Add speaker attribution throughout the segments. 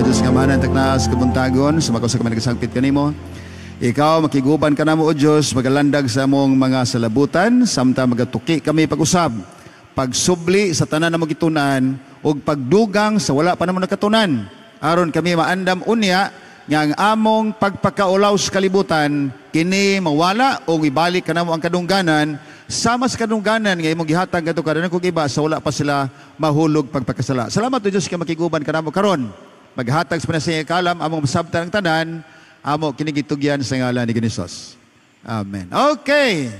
Speaker 1: Diyos nga mahanan taknas kabuntagon, sumakas sa kami nagasangpit kanimo. Ikaw, makiguban ka namo o Diyos, magalandag sa among mga salabutan, samtang magatuki kami pag-usab, pagsubli sa tanan na magitunan, o pagdugang sa wala pa naman nakatunan. Aron kami maandam unya, nga ang among pagpakaulaw sa kalibutan, kini mawala o ibalik ka namo ang kadungganan, sama sa kadungganan nga imong gihatag kadto kadana kog iba sa wala pa sila mahulog pagpakasala. Salamat o Diyos kay makiguban ka namo karon. Maghatag sa panasya kalam among masabtan ang tanan, amo kinigitugyan sa ngalan ni Hesus. Amen. Okay.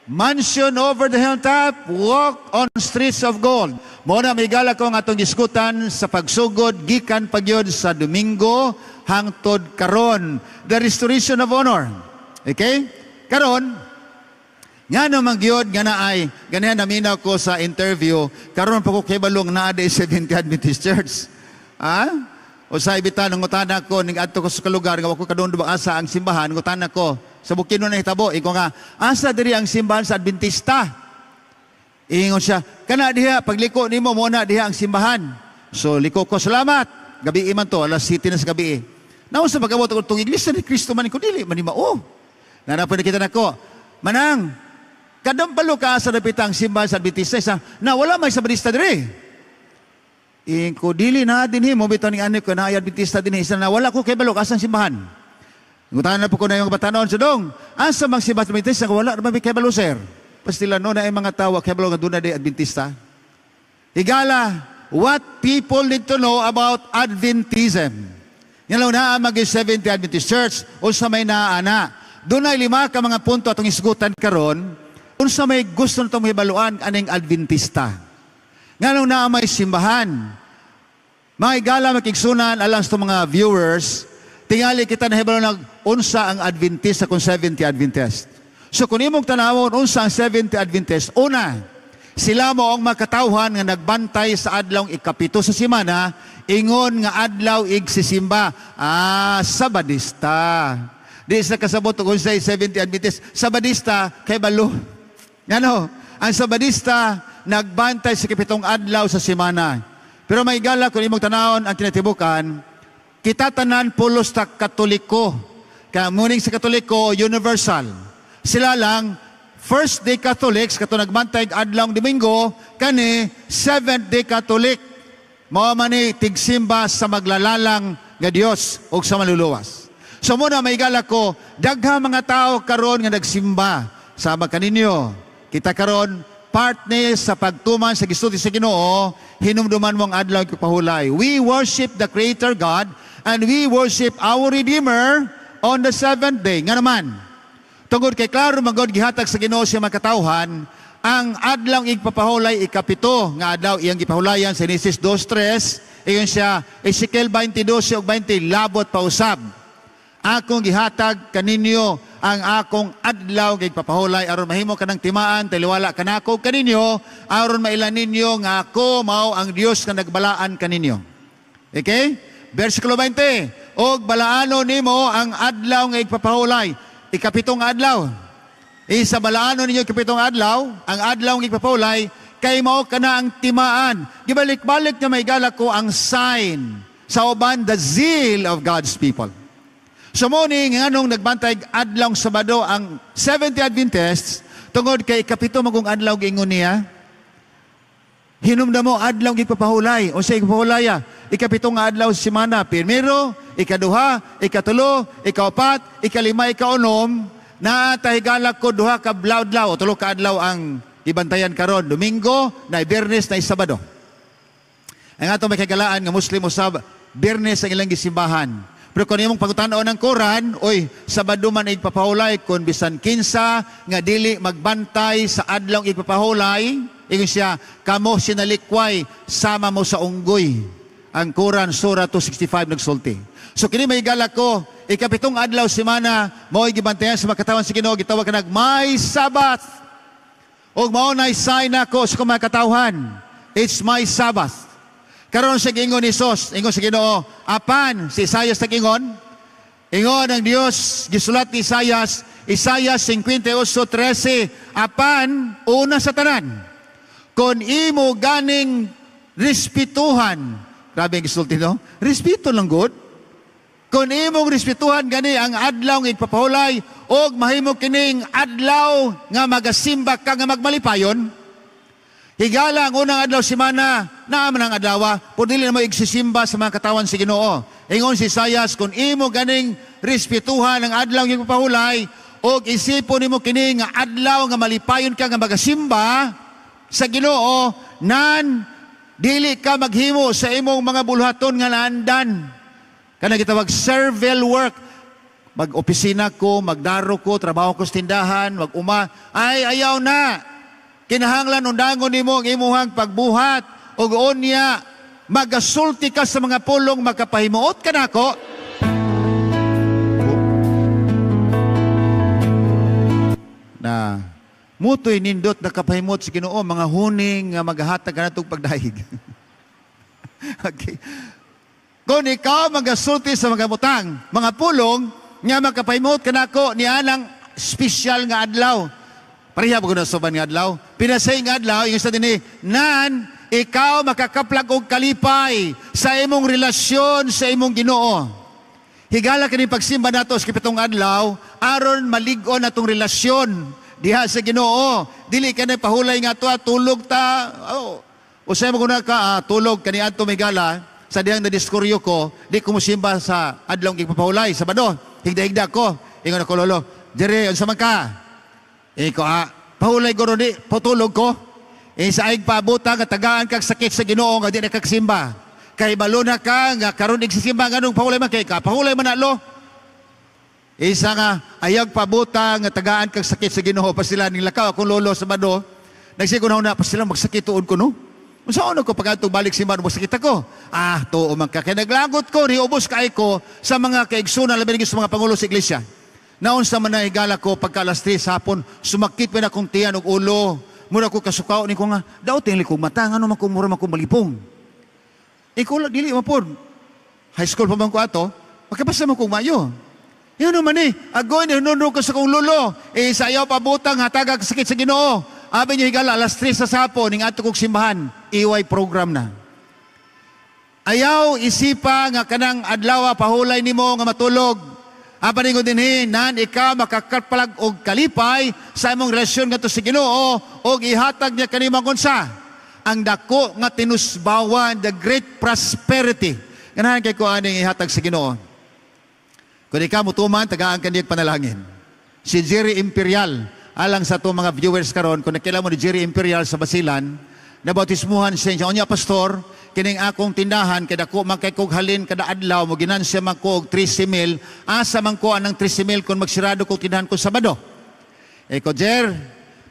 Speaker 1: Mansion over the hilltop, walk on streets of gold. Muna may gala ko nga atong diskutan sa pagsugod gikan pagyod sa Domingo hangtod karon, the restoration of honor. Okay? Karon nga naman gyud nga naay ganihan naminaw ko sa interview karon pa ko kay balong naa day Seventh-day Adventist Church. O sa ibitan ng utana ko ning adto ko sa lugar nga wako kadon ba asa ang simbahan utana ko sa Bukidnon na hitabo iko nga asa diri ang simbahan sa Adventista. Ingon siya kana diha pagliko nimo mo na diha ang simbahan. So liko ko salamat. Gabi man to alas 7 na sa gabi. Naon sa pagabot ko tong iglesia ni Kristo man ko dili man mao. Nanapan nakita nako. Manang kadam palo ka sa dapitang simbahan sa Adventista isa na wala may Sabadista diri. Ko dili na dinhi mo bitaw ning ani ko na Adventista dinhi isa na wala ko kay balok asang simbahan. Ngutanan na po ko na yung batanon sudong. Asa mang simbahan sa Adventista wala na kay balo sir. Pastila no na ay mga tawa kay balo nga duna day Adventista. Higala, what people need to know about Adventism. Yan lang na mag 70 Adventist Church unsa may naana. Dunay 5 ka mga punto atong isgutan karon. Unsa may gusto nitong hibaluan aning Adventista. Nganong na may simbahan. Mga igala makigsunan alang sa mga viewers, tingali kita na hibalo ng unsa ang Adventista kung 70 Adventist. So kung imong tanawon unsa ang 70 Adventist, una, sila mo ang makatawhan nga nagbantay sa adlaw ikapito sa semana, ingon nga adlaw igsisimba. Sabadista. Di sa kasabot kung say 70 Adventist, Sabadista kay balo. Ngano, ang Sabadista nagbantay sa kapitong adlaw sa semana. Pero may gala kung imong tanawon ang kinatibukan, kita tanan pulos ta Katoliko. Kaya muning sa Katoliko, universal. Sila lang, first day Catholics, kato nagbantay adlaw Domingo, kani, seventh day Catholic. Mao man ni tigsimba sa maglalalang nga Dios o sa maluluwas. So muna may gala ko, daghang mga tao karon nga nagsimba. Sama kaninyo, kita karon, part ni sa pagtuman sa gisulti sa Ginoo, hinumduman mong adlaw pahulay. We worship the Creator God and we worship our Redeemer on the 7th day. Nga naman, tungod kay klaro magod gihatag sa Ginoo siya makatawhan, ang adlaw igpapahulay ikapito nga adlaw iyang gipahulayan sa Genesis 2:3, iyon siya Ezekiel 22 ug 20 labot pa usab. Akong gihatag kaninyo ang akong adlaw kay papahulay aron mahimo kanang timaan taliwala kanako kaninyo aron mailan ninyo nga ako mao ang Dios nga nagbalaan kaninyo. Okay? Versikulo 20. Og balaano nimo ang adlaw nga igpapahulay ikapitong adlaw. Isa balaano ninyo ikapitong adlaw ang adlaw nga igpapahulay kay mao kana ang timaan. Gibalik-balik nga may gala ko ang sign sa uban the zeal of God's people. So morning, nganong nagbantay adlaw Sabado ang 70 Adventists, tungod kay ikapito magong adlaw gingon niya, hinumda mo adlaw gipapahulay, o sa ipapahulaya, ikapito nga adlaw sa semana, pirmero, ikaduha, ikatulo, ikaapat, ikalima, ikaunom, na tahigalak ko duha ka adlaw, o tulo ka adlaw ang ibantayan karon, Domingo, na Biyernes, na Sabado. Ang atong may kagalaan nga Muslim usab, Biyernes ang ilang gisimbahan. Pero kung imong pagutanaw ng Quran, oy, Sabado man igpapahulay, kung bisan kinsa, nga dili magbantay sa adlaw igpapahulay, ingon siya, kamo sinalikway, sama mo sa unggoy. Ang Quran, Surah 265 nagsulti. So kini may gala ko, ikapitong adlaw semana, mo gibantayan sa makatawan sa Ginoo, gitawag ka may Sabbath. O mao na sign ako sa kumakatawhan. It's my Sabbath. Karon sa gingon ni Sos, ingon sa Ginoo, apan si Isaias tagingon, ingon ang Dios gisulat ni Isaias, Isaias 58:13, apan una sa tanan, kon imo ganing respetuhan, Grabe ang gisulti, no? Respeto lang good. Kung imong respetuhan gani ang adlaw nga ipapahulay og mahimo kining adlaw nga magasimba ka nga magmalipayon, higala ang unang adlaw semana naaman ang adlaw, pudili na mo igsisimba sa mga katawan si Ginoo. Ingon si Isaias, kung imo ganing respetuhan ang adlaw nga ipapahulay og isipon nimo kini nga adlaw nga malipayon ka nga magasimba sa Ginoo, nan dili ka maghimo sa imong mga buluhaton nga naandan. Kana gitawag servile work. Mag-opisina ko, magdaro ko, trabaho ko sa tindahan, mag-uma. Ay, ayaw na. Kinahanglan undangon nimo ang imuhang pagbuhat o unya magasulti ka sa mga pulong magkapahimuot ka nako. Na mutoy nindot na kapahimot sa Ginoo mga huning nga maghahatag ka natong pagdahig. Okay. Kung ikaw magasulti sa mga butang, mga pulong, nga makapahimot ka na ako niya ng special nga adlaw. Pareha ba ko na soban nga adlaw? Pinasay nga adlaw, yung sa din nan, ikaw makakaplag og kalipay sa imong relasyon sa imong Ginoo. Higala ka ni pagsimba nato sa kapitong adlaw, aron maligon natong relasyon diha sa Ginoo. Dili ka na pahulay nga to, tulog ta. Oh. Usay mo kuna ka, tulog kani adto may gala. Sa diyang nadiskuryo ko, di ko musimba sa adlaw ng ipapahulay, Sabado. Higda-higda ko. Ingon ako, Lolo, Jerry, unsa man ka? Iko, pahulay ko rin, patulog ko. Sa aig pabuta, nga tagaan kag sakit sa Ginoo, nga di na kagsimba. Kay balo na ka, nga karon igsisimba, nga nung pahulay man kay ka, pahulay man na, Lo. Isa nga, ayag pabuta, nga tagaan kag sakit sa Ginoo, pa sila nilakaw akong Lolo, Sabado. Nagsigunaw na, pa sila magsakit tuon ko, no? Saan ako pagkatong balik simbahan, masakit ako? Tuo man ka. Kaya naglagot ko, niubos kaay ko sa mga kaigsunan, labi sa mga pangulo sa iglesia. Naon sa manahigala ko, pagka alas 3 hapon, sumakit pa na kong tiyan o ulo. Mura ko kasukao, ni ko nga, daw tingli kong mata, nga naman kong mura man kong malipong. Ikaw, dili mapod. High school pa man ko ato, magkabasa man kong mayo. Yun naman agoy, ninuno ko sa kong lulo. Sayaw pabutang, hatagag sakit sa Ginoo. Abi niyo higala, alas 3 sa sapo, ning ato kong simbahan, iway program na. Ayaw isipa nga kanang adlaw pahulay nimo nga matulog. Apa ningo dinhi, nan ikaw makakatpalag og kalipay sa imong relasyon ngadto sa Ginoo og ihatag niya kanimo unsa ang dako nga tinusbawan, the great prosperity. Ganahan kay ko aning ihatag sa Ginoo. Kung ikaw mutuman, tagaan kaniyang panalangin. Si Jerry Imperial, alang sa itong mga viewers karon, kung nakilala mo ni Jerry Imperial sa Basilan, nabautismuhan siya, onya pastor, kining akong tindahan, kada ko man kay kog halin kada adlaw, mo ginansya man ko og 13,000, asa man ko anang 13,000 kung magsirado ko tindahan ko Sabado. Ko, Jer,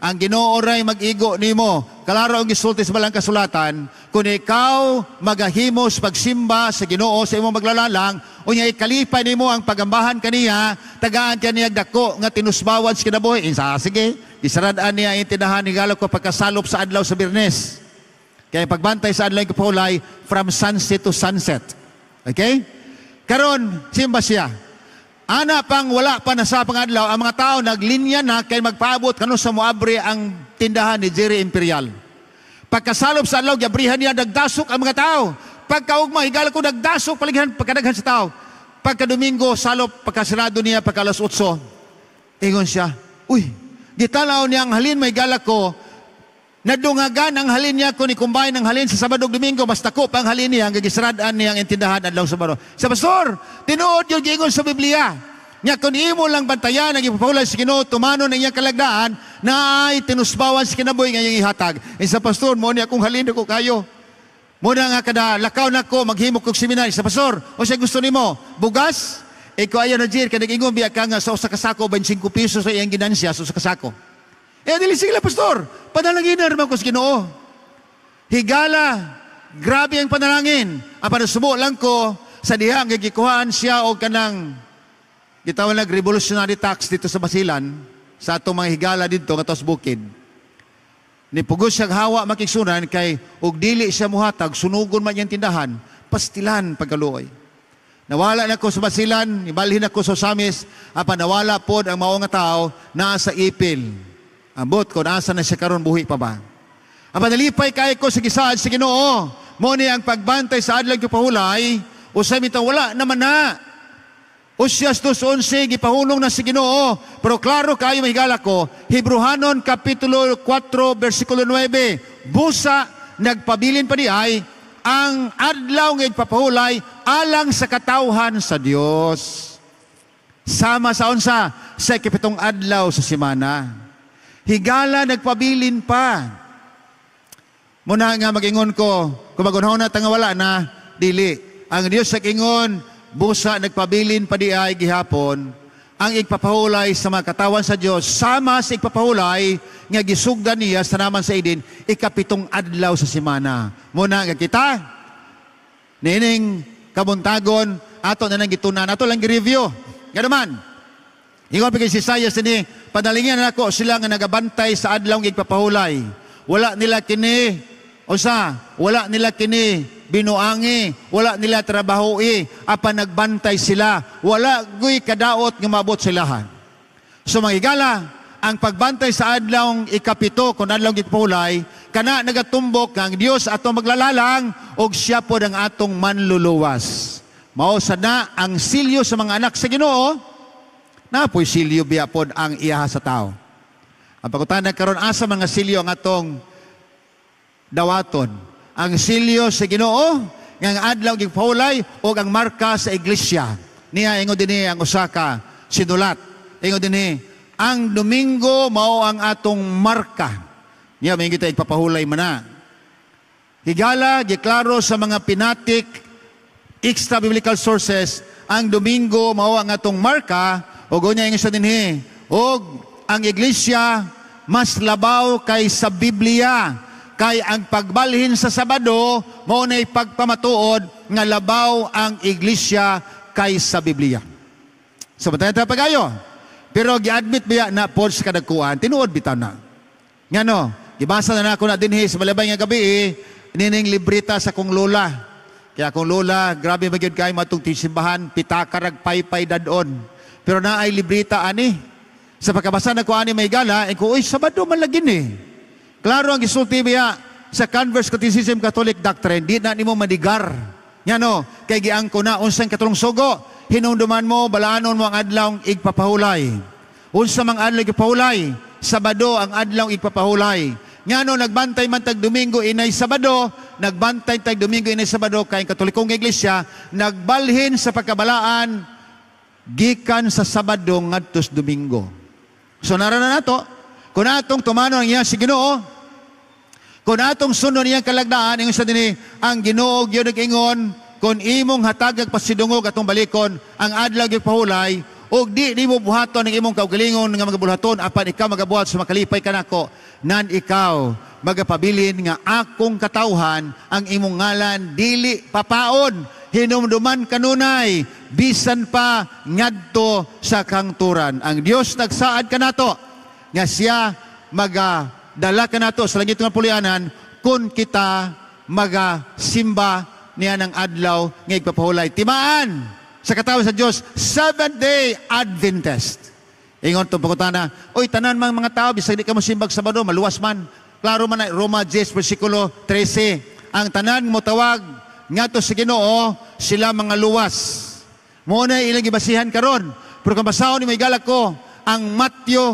Speaker 1: ang Ginoo ray mag-igo nimo, kalaro ang gisulti sa balang kasulatan, kung ikaw magahimos pagsimba sa Ginoo sa imong maglalalang, unya ikalipay nimo ang pagambahan kaniya, tagaan kaniya dako nga tinusbawan sa kinabuhi. Sige, isaradaan niya ang tindahan ni Galok ko pagkasalop sa adlaw sa Biyernes. Kaya pagbantay sa adlaw ng kapahulay, from sunset to sunset. Okay? Karon, simba siya. Ana pang wala pa na sa pangadlaw, ang mga tao naglinya na kay magpaabot kano sa muabre ang tindahan ni Jerry Imperial. Pagkasalop sa adlaw, gabrihan niya, nagdasok ang mga tao. Pagkaugma, higala ko nagdasok, palighan, pagkadaghan sa tao. Pagka Domingo, salop, pagkasirado niya, pagka alas 8, ingon siya, uy, gitalaw niya ang halin, may gala ko, nadungagan ang halin niya kung ikumbay ng halin sa Sabado o Domingo, basta ko pang halin niya, gagisradaan niya ang intindahan adlaw sa Sabado. Sa pastor, tinuod yung gingon sa Biblia. Nya kung imo lang bantayan ang ipapahulay sa Ginoo, tumano na iyang kalagdaan na ay tinusbawan sa kinabuhi nga iyang ihatag. Sa pastor, mo niya kung halin ko kayo. Muna nga kada lakaw na ko, maghimok kong seminary. Sa pastor, o siya gusto nimo bugas? Ikaw ayaw na Jer, kanag-ingon biya ka nga sa usa ka sako, 25 pesos sa iyang ginansya sa usa ka sako. Dili sila, pastor. Panalangin na naman ko sa Ginoo. Higala, grabe ang panalangin. Ang panasubo lang ko, sa diha ang gagikuhaan siya o kanang gitawag nag revolutionary tax dito sa Basilan, sa atong mga higala dito, katos bukid. Nipugos siyang hawa makiksunan kay og dili siya muhatag, sunugon man yung tindahan, pastilan pagkaluoy. Nawala na ko sa Basilan, ibalhin ako sa Samis, apa nawala pod ang mao nga tao naa sa ipil. Ambot ko, nasa na siya karon buhi pa ba? Apa nalipay kay ko sa gisaad sa Ginoo, mo ni ang pagbantay sa adlaw gipahulay, usay mitang wala naman na. Usyas 2:11 gipahulong na si Ginoo, pero klaro kayo mahigala ko, Hebrehanon kapitulo 4 bersikulo 9, busa nagpabilin pa diay ang adlaw nga ipapahulay alang sa katawhan sa Dios. Sama sa unsa sa ikapitong adlaw sa semana. Higala nagpabilin pa. Muna nga mag-ingon ko, kung magunahon na tangawala na, dili. Ang Dios sa ingon, busa nagpabilin pa diay gihapon, ang igpapahulay sa mga katawan sa Dios, sama sa igpapahulay nga gisugdan niya sa naman sa idin, ikapitong adlaw sa semana. Muna nga kita, nining kabuntagon, ato na nang gitunan, ato lang gi-review. Nga naman, ingon pagay si Isaiah sini, padalingan na ako sila nga nagabantay sa adlaw ng igpapahulay. Wala nila kini, wala nila kini binuangi, wala nila trabaho'i, apan nagbantay sila. Wala guy kadaot nga maabot silahan. So mga higala, ang pagbantay sa adlaw ikapito, kung adlaw igpahulay, kana nagatumbok ang Dios ato maglalalang, og siya po ang atong manluluwas. Mao na ang silyo sa mga anak sa Ginoo, na po'y silyo biyapod ang iyaha sa tao. Ang pagkutanan karon asa mga silyo ang atong dawaton. Ang silyo sa Ginoo, nga adlaw gipahulay o ang marka sa iglesia. Niya ingon dinhi ang usaka sinulat. Ingon dinhi, ang Domingo mao ang atong marka. Niya may kita ipapahulay man na. Higala giklaro sa mga pinatik extra biblical sources, ang Domingo mao ang atong marka, o gonya ingon sa dinhi, og ang iglesia mas labaw kay sa Biblia, kay ang pagbalhin sa Sabado mao nay pagpamatuod nga labaw ang iglesia kay sa Biblia. So batayan ta pagayo. Pero gi-admit biya na pod sa kadagkuan, tinuod bitaw na. Ngano, gibasa na ako na dinhi sa malabay nga gabi nining libreta sa kong lola. Kaya kung lola, grabe magyud kay matong simbahan, pitakarag paypay dadon. Pero naay libreta ani. Sa pagkabasa na ko ani may gala, ko, uy, Sabado man lagi ni. Klaro ang gisulti biya sa Converse Catechism Catholic Doctrine, di na nimo madigar. Ngano, kay giang ko na unsang katulong sugo, hinumduman mo, balaanon mo ang adlaw igpapahulay. Unsa mang adlaw igpapahulay, Sabado ang adlaw igpapahulay. Ngano nagbantay man tag Domingo inay Sabado, nagbantay tag Domingo inay Sabado kay Katolikong Iglesia, nagbalhin sa pagkabalaan gikan sa Sabado ngadto sa Domingo. So narana nato, kung atong tumano ang iya si Ginoo, kung atong sunod niyang kalagdaan, ingon sa dinhi, ang Ginoo gyud nag-ingon, kung imong hatagag pasidungog atong balikon, ang adlaw gipahulay, og di mo buhaton ang imong kaugalingon nga magabulhaton, apan ikaw magabuhat sa makalipay kanako, nan ikaw magapabilin nga akong katawhan ang imong ngalan dili papaon, hinumduman kanunay, bisan pa ngadto sa kangturan. Ang Dios nagsaad kanato nga siya magadala kanato sa langit nga pulianan kung kita magasimba niya ng adlaw nga igpapahulay. Timaan sa katawan sa Diyos, Seventh-day Adventist. Ingon itong pagkutana, oy, tanan mga tao, bisag di ka mo simbag Sabado, maluwas man. Klaro man na, Roma 10, versikulo 13. Ang tanan mo tawag, nga to sa Ginoo, sila mga luwas. Muna ilang ibasihan karon. Pero kung basahon ni may galak ko, ang Matthew,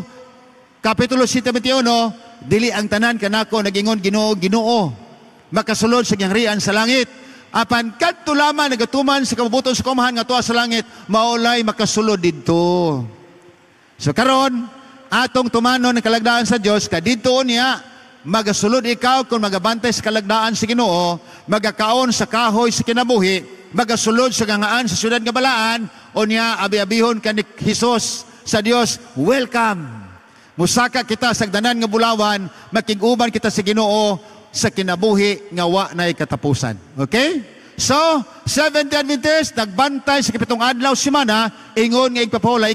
Speaker 1: Kapitulo 7:21, dili ang tanan kanako, nagingon Ginoo, Ginoo. Makasulod sa gyangharian sa langit. Apan kadto lamang nagatuman sa kabubuton sa kumahan nga tuwa sa langit, maulay makasulod didto. So karon atong tumanon ng kalagdaan sa Dios, kadidto niya magasulod ikaw kung magabantay sa kalagdaan sa Ginoo, magakaon sa kahoy sa kinabuhi, magasulod sa gangaan sa syudad nga balaan, o niya abi-abihon ka ni Hesus sa Dios, welcome. Musaka kita sa danan nga bulawan, makig-uban kita sa Ginoo sa kinabuhi nga wa na'y katapusan. Okay? So, Seventh-day Adventist, nagbantay sa kapitong adlaw semana, ingon nga igpapahulay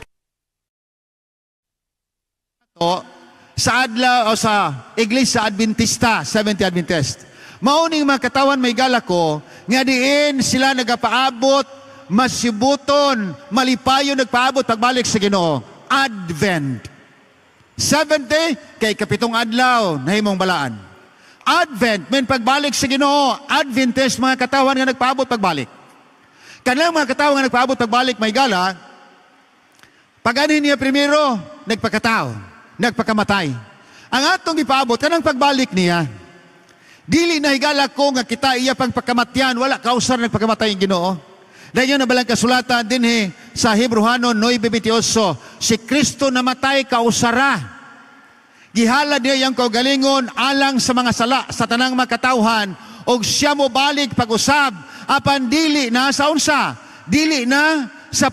Speaker 1: sa adlaw o sa Iglesia Adventista, Seventh-day Adventist. Mauning mga katawan may gala ko, nga diin sila nagapaabot, masibuton, malipayon nagpaabot pagbalik sa Ginoo. Advent. Seventh day, kay kapitong adlaw, nahimong balaan. Advent, may pagbalik sa Ginoo. Adventist, mga katawan nga nagpaabot pagbalik. Kanang mga katawan nga nagpaabot pagbalik, may gala, pag-anin niya primero, nagpakatao, nagpakamatay. Ang atong ipaabot, kanang pagbalik niya, dili na higala ko nga kita iya pang pagkamatyan, wala kausar nagpakamatay yung Ginoo. Dahil yun na balang kasulatan din sa Hebreano 9:28, si Kristo namatay kausara. Gihala niya yung kaugalingon alang sa mga sala sa tanang makatauhan, o siya mo balik pag-usab, apan dili na sa unsa, dili na sa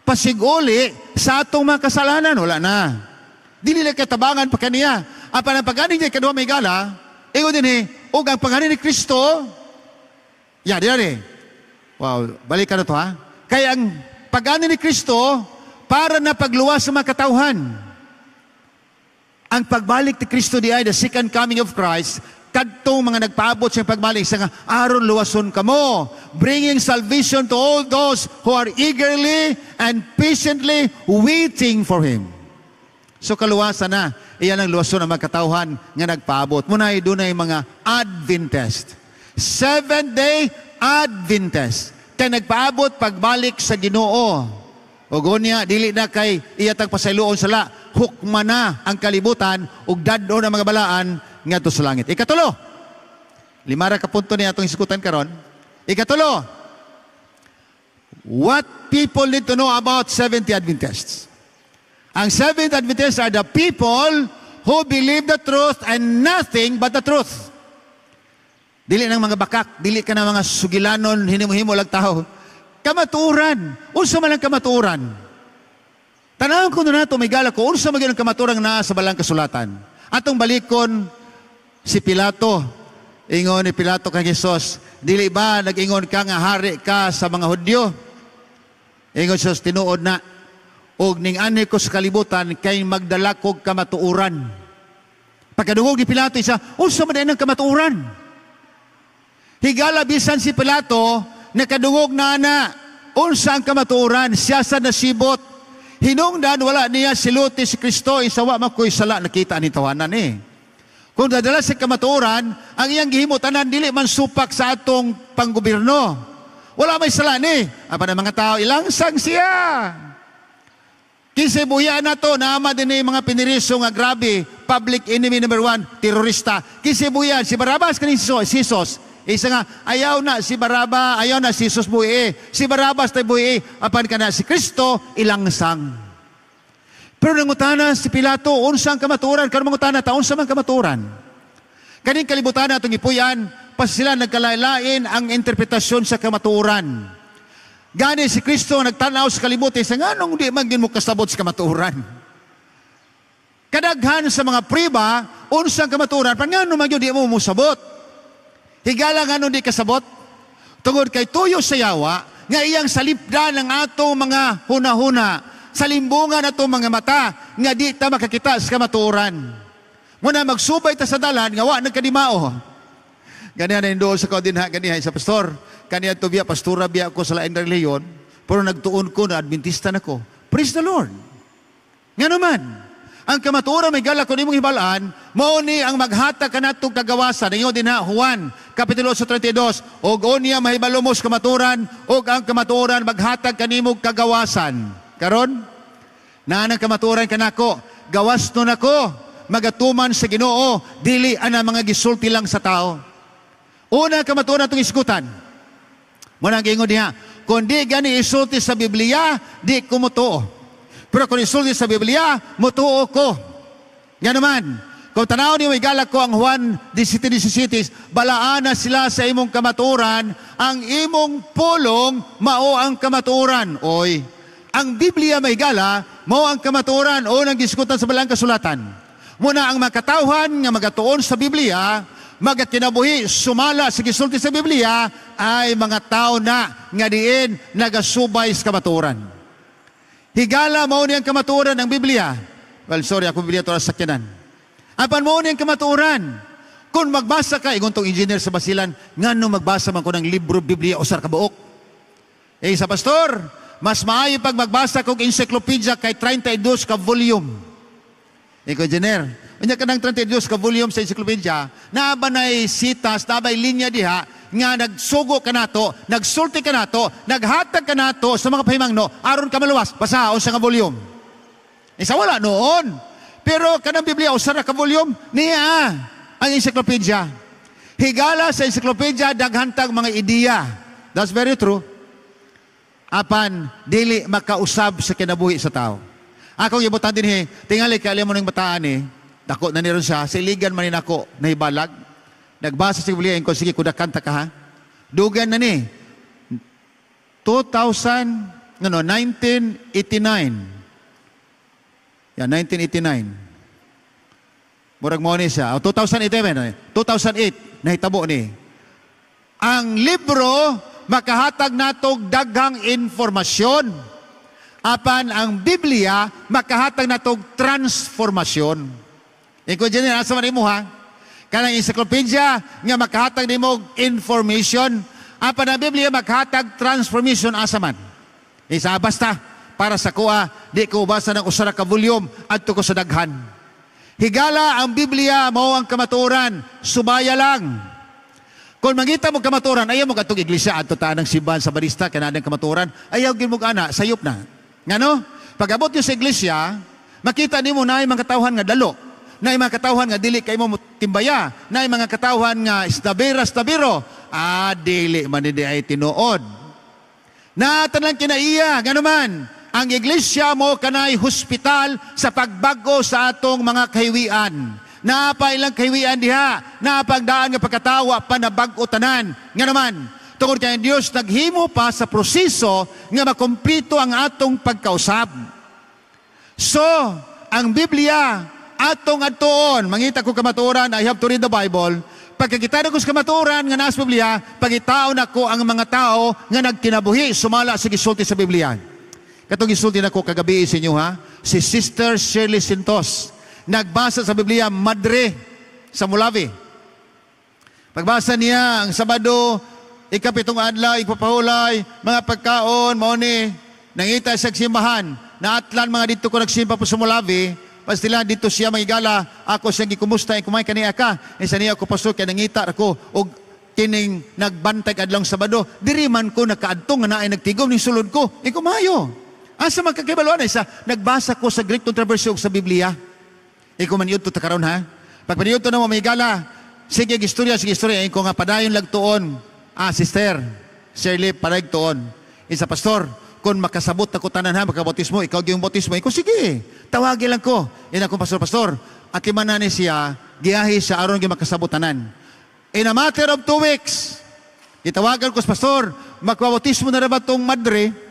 Speaker 1: pasiguli sa atong mga kasalanan, wala na. Dili na katabangan pa kaniya. Apan ang pag-anin niya kaduha may gala, ingon din o ang pag-anin ni Kristo, yan, yan wow, balikan na to ha. Kaya ang pag-anin ni Kristo, para na pagluwas sa mga katauhan. Ang pagbalik ni Kristo di ay the second coming of Christ, kadtong mga nagpaabot sa pagbalik sa nga, aron luwason kamo, bringing salvation to all those who are eagerly and patiently waiting for Him. So kaluwasan na, iyan ang luwason ng mga katauhan nga nagpaabot. Muna ay doon ay mga Adventist. Seventh-day Adventist. Kaya nagpaabot pagbalik sa Ginoo. O gonya, dili na kay iyatag pasayloon sala, hukma na ang kalibutan, ug daddo na mga balaan ngadto sa langit. Ikatulo, limara ka punto niya atong iskutan karon. Ikatulo, what people need to know about Seventh-day Adventists. Ang Seventh Adventists are the people who believe the truth and nothing but the truth. Dili ng mga bakak, dili ka ng mga sugilanon, hinimo-himo lang tao. Kamaturan. Unsa man ang kamaturan? Tanawon ko na nato, may gala ko, unsa man ang kamaturan na sa balang kasulatan. Atong balikon si Pilato. Ingon ni Pilato kay Jesus, dili ba nag-ingon ka nga hari ka sa mga Hudyo? Ingon Jesus, tinuod na, og ning ani ko sa kalibutan kay magdala kog kamatuoran. Pagkadungog ni Pilato isa, unsa man ang kamatuoran? Higala bisan si Pilato nakadungog na unsa ang kamatuoran, siya sa nasibot. Hinungdan wala niya siluti si Kristo, isawa makoy sala nakita ni tawanan Kung dadala sa kamatuoran, ang iyang gihimo-tanan dili man supak sa atong panggobyerno. Wala may sala Apan ang mga tao ilangsang siya. Kinsa buya na to, naama din mga piniriso nga grabe, public enemy number 1, terorista. Kinsa buya, si Barabas kaning Jesus. Isa nga, ayaw na si Baraba, ayaw na si Jesus buhi. Si Barabas tayo buhi. Apan ka na si Kristo, ilangsang. Pero nangutana si Pilato, unsang kamaturan? Karong mangutana, unsa man kamaturan? Kaning kalibutan na itong ipuyan, pas sila nagkalailain ang interpretasyon sa kamaturan. Gani si Kristo nagtanaw sa kalibutan, sa nga nung di man mo kasabot sa kamaturan. Kadaghan sa mga priba, unsang kamaturan, pan nga nung di mo musabot. Higala nga nung di kasabot, tungod kay tuyo sa yawa, nga iyang salipdan ng atong mga huna-huna, sa limbungan atong mga mata, nga di ta makakita sa kamaturan. Muna magsubay ta sa dalan, nga wa nagkadimao. Ganyan na doon sa kaudinha, ganyan sa pastor. Kaniya to biya, pastura biya ako sa laing reliyon, pero nagtuon ko na Adventista na ko. Praise the Lord. Nga naman, ang kamaturan may gala kung imong hibalaan, mao ni ang maghata kanatong kagawasan. Ingon din Juan, Kapitulo 8:32, og unya mahibalumos kamaturan, og ang kamaturan maghatag kanimong kagawasan. Karon, naan ang kamaturan kanako, gawas no nako, magatuman sa Ginoo, dili ana mga gisulti lang sa tao. Una kamaturan atong isgutan. Muna ang ingon niya, kung di gani isulti sa Biblia, di ko mutuo. Pero kung isulti sa Biblia, mutuo ko. Yan naman, kung tanaw niyo may galak ko ang Juan 17:17, balaan na sila sa imong kamaturan, ang imong pulong mao ang kamaturan. Oy, ang Biblia may gala, mao ang kamaturan o nang diskutan sa balang kasulatan. Muna ang makatauhan nga magatuon sa Biblia, magakinabuhi, sumala sa gisulti sa Biblia, ay mga tao na nga diin nagasubay sa kamaturan. Higala mao ni ang kamaturan ng Biblia. Well, sorry, ako Biblia to sa sakyanan. Apan mao ni ang kamaturan. Kung magbasa ka, igon tong engineer sa Basilan, ngano magbasa man ko ng libro Biblia o sa kabuok. Sa pastor, mas maayo pag magbasa kong encyclopedia kay 32 ka volume. Ikaw, engineer. Unya ka ng 32 ka volume sa encyclopedia, nabanay sitas, nabay linya diha, nga nagsugo ka nato, nagsulti ka nato, naghatag ka nato sa mga pahimangno, aron ka maluwas, basaon sa nga volume. Isa wala noon. Pero kanang Biblia, usara ka volume, niya ang encyclopedia. Higala sa encyclopedia, daghantag mga ideya. That's very true. Apan, dili makausab sa kinabuhi sa tao. Akong ibutan din tingali ka mo ng bataan dako na niron siya, siligan man ako na ibalag. Nagbasa sa Biblia, ko sige, kuda kanta ka ha. Dugan na 1989. Yan, 1989. Murag mo ni siya. 2008, 2008, nahitabo ni. Ang libro, makahatag natog daghang informasyon. Apan ang Biblia, makahatag natog transformasyon. Ikaw dyan, asa man mo ha? Kanang encyclopedia, nga makahatag ni mo information. Apan ang Biblia, makahatag transformation asa man. Isa basta, para sa kuha, di ko basa ng usara ka volume at ko sa daghan. Higala ang Biblia, mao ang kamaturan, subaya lang. Kung mangita mo kamaturan, ayaw mo katong iglesia at tutaan ng simbahan sa barista, kanadang kamaturan, ayaw gin mo ana, sayop na. Ngano? Pag-abot nyo sa iglesia, makita nimo na ay mga katawhan nga dalo, na ay mga katawhan nga dili kay mo timbaya, na ay mga katawhan nga istabira-stabiro, dili man hindi ay tinuod. Natanang kinaiya, gano man, ang iglesia mo kanay hospital sa pagbago sa atong mga kahiwian. Napa ilang kahiwian diha, napagdaan nga pagkatawa panabag-o tanan. Nga naman, tungod kay Dios naghimo pa sa proseso nga makumplito ang atong pagkausab. So, ang Biblia atong atoon, mangita ko kamaturan, I have to read the Bible. Pagkakita na ko sa kamaturan nga nasa Biblia, pagitaon ako ang mga tao nga nagkinabuhi, sumala sa gisulti sa Biblia. Katong gisulti na ko kagabi sa inyo ha, si Sister Shirley Sintos, nagbasa sa Biblia, madre sa Mulawi. Pagbasa niya, ang Sabado, ikapitong adlaw, ipapahulay, mga pagkaon, mauni, nangita sa simbahan, naatlan mga dito ko nagsimba po sa Mulawi, pastila dito siya magigala, ako siya gikumusta, kumay kaniya ka, isa niya ako pasok, kaya nangita ako, o kining nagbantay kadlong Sabado, diri man ko nakaadtong na ay nagtigom ng sulod ko, kumayo. Asa magkakaibaluan isa, nagbasa ko sa Greek controversy sa Biblia. Ikaw man yun to takaroon ha. Pag paniyot to na mo may gala, sige istorya, ikaw nga padayon lagtuon. Sister, Shirley, paragtuon. Isa pastor, kung makasabot na ko tanan ha, makabotismo, ikaw yung botismo, ikaw sige, tawagin lang ko. Yan akong pastor, at limanan siya, giyahi siya, aron yung makasabot tanan. In a matter of 2 weeks, itawagan ko sa pastor, magbabotismo na rin ba itong madre?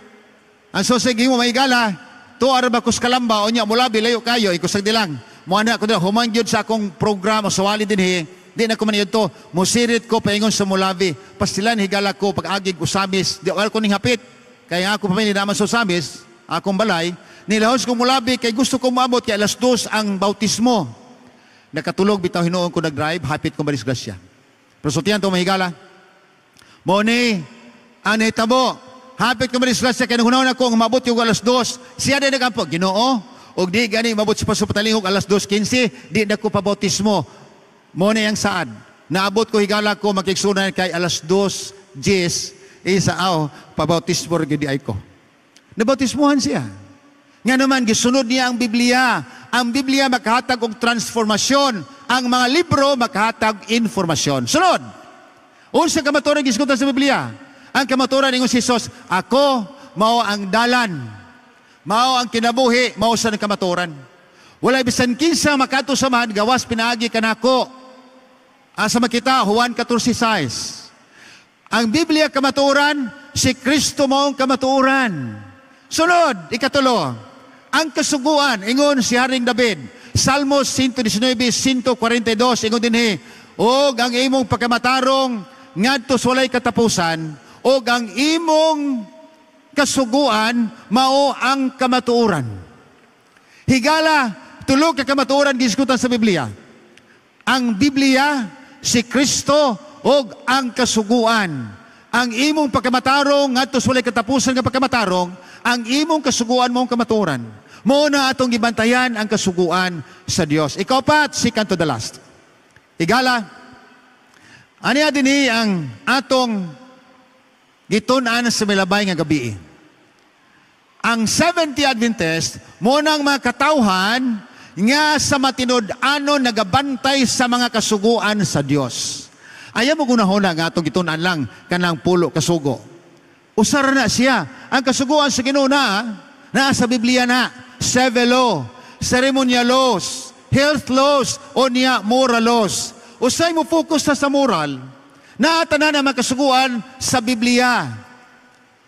Speaker 1: Ang sige mo may gala, to araba kus kalamba o niya mula bilayo kayo ikusag dilang. Muana ako dila humangyod sa akong programa sa wali din di na ko man to musirit ko paingon sa Mulabi. Pastilan higala ko pag-agig usamis, di ko ning hapit. Kaya ako pa may naman sa usamis, akong balay, nilahos ko Mulabi kay gusto ko maabot kay alas 2 ang bautismo. Nakatulog bitaw hinuon ko nag-drive, hapit ko baris grasya. Pero sutiyan to mahigala. Moni, anay tabo. Hapit ko marislasya, kaya nung hunahon ako, umabot yung alas 2, siya din nagampo, Ginoo, o di gani, umabot sa pasupataling alas 2:15, di na ko pabautismo. Muna yung saad. Naabot ko, higala ko, makiksunan kay alas 2:10, isa pabautismo rin di ay ko. Nabautismohan siya. Nga naman, gisunod niya ang Biblia. Ang Biblia makahatag og transformasyon. Ang mga libro makahatag informasyon. Sunod, unsa kamaturan gisgutan sa Biblia? Ang kamaturan ingon si Jesus, ako mao ang dalan, mao ang kinabuhi, mao sa kamaturan. Wala bisan kinsa makato sa man, gawas pinaagi kanako. Asa makita, Juan 14:6. Ang Biblia kamaturan, si Kristo mao ang kamaturan. Sunod, ikatulo, ang kasuguan, ingon si Haring David, Salmos 119:142, ingon dinhi, og ang imong pagkamatarong ngadto sa walay katapusan, o ang imong kasuguan, mao ang kamatuoran. Higala, tulog ka kamatuoran gisgutan sa Biblia. Ang Biblia, si Kristo, o ang kasuguan. Ang imong pagkamatarong, ngadto sa walay katapusan nga pagkamatarong, ang imong kasuguan mo ang kamatuoran. Muna atong gibantayan ang kasuguan sa Dios. Ikapat, second to the last. Igala, aniya dinhi ang atong gitun-an sa milabay nga gabi. Ang Seventh-day Adventist, munang mga katawhan nga sa matinud-anon nagabantay sa mga kasuguan sa Dios. Ayaw mo gunahon nga atong gitun-an lang kanang pulo kasugo. Usara na siya. Ang kasuguan sa Ginoo na sa Biblia na, civil law, ceremonial laws, health laws, o niya moral laws. Usay mo focus sa moral, na tanan ang mga kasuguan sa Biblia.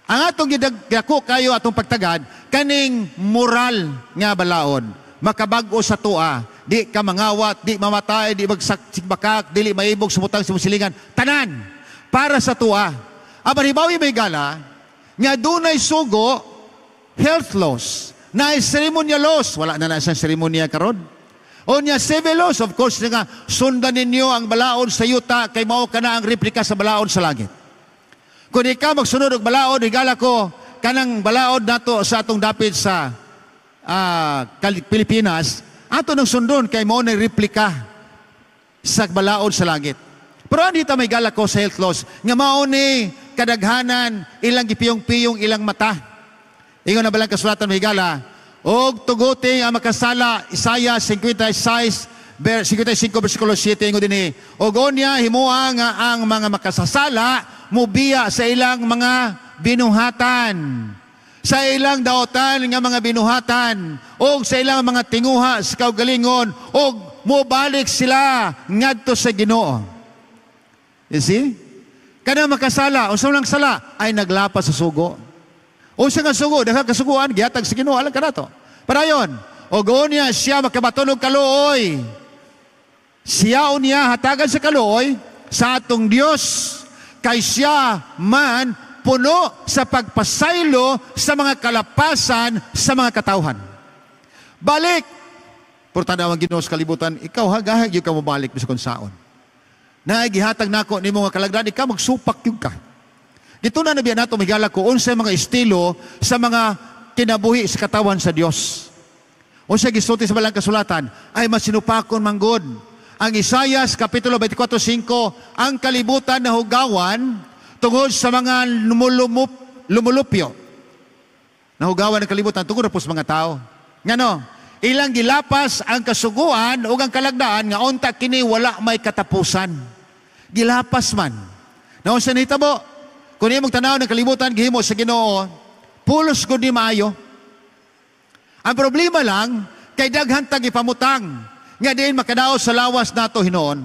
Speaker 1: Ang atong gidako kayo atong pagtagad, kaning moral nga balaod, makabag-o sa tua, di ka mangawat, di mamatay, di magsigbakak, dili maibog sumutang simusilingan, tanan, para sa tua. Aban hibawi may gala, nga dunay sugo, health laws, na ceremonial laws, wala na sa seremonya karon. O niya civil laws, of course, nga sundan ninyo ang balaod sa yuta, kay mao ka na ang replika sa balaod sa langit. Kung ikaw magsunod og balaod, higala ko, kanang balaod nato sa atong dapit sa Pilipinas, ato nang sundon kay mao na replika sa balaod sa langit. Pero andito may gala ko sa health laws, nga mao ni kadaghanan, ilang gipiyong-piyong ilang mata. Ingon na balang kasulatan may gala, og tuguting ang makasala, Isaiah 55, versikulo 7, ingon din og onya himuha nga ang mga makasasala, mubiya sa ilang mga binuhatan. Sa ilang daotan nga mga binuhatan, o sa ilang mga tinguha sa kaugalingon, o mubalik sila ngadto sa Ginoo. You see? Kada makasala, o sa lang sala, ay naglapas sa sugo. O sa nga sugo, daghang kasuguan, gihatag sa Ginoo, alam ka na to. Parayon, o niya siya makabatunog kaluoy. Siya niya hatagan sa kaluoy sa atong Dios, kay siya man puno sa pagpasaylo sa mga kalapasan sa mga katawhan. Balik! Purtana ang Ginoo sa kalibutan, ikaw hagahag yung ka mabalik sa kung saon. Gihatag nako ni mga kalagdan, ikaw magsupak yung ka. Dito na nabiyan nato migala ko unsay mga estilo sa mga kinabuhi sa katawan sa Dios. Unsay gisulti sa balang kasulatan ay masinupakon manggod. Ang Isaiah kapitulo 24:5, ang kalibutan na hugawan tungod sa mga lumulupyo. Nahugawan ang kalibutan tungod po sa mga tao. Ngano? Ilang gilapas ang kasuguan o ang kalagdaan nga unta kini wala may katapusan. Gilapas man. Naon sa nitabo? Kung imong tanaw ng kalibutan gihimo sa Ginoo, pulos gud ni maayo. Ang problema lang kay daghan tag ipamutang nga diin makadaot sa lawas nato hinoon.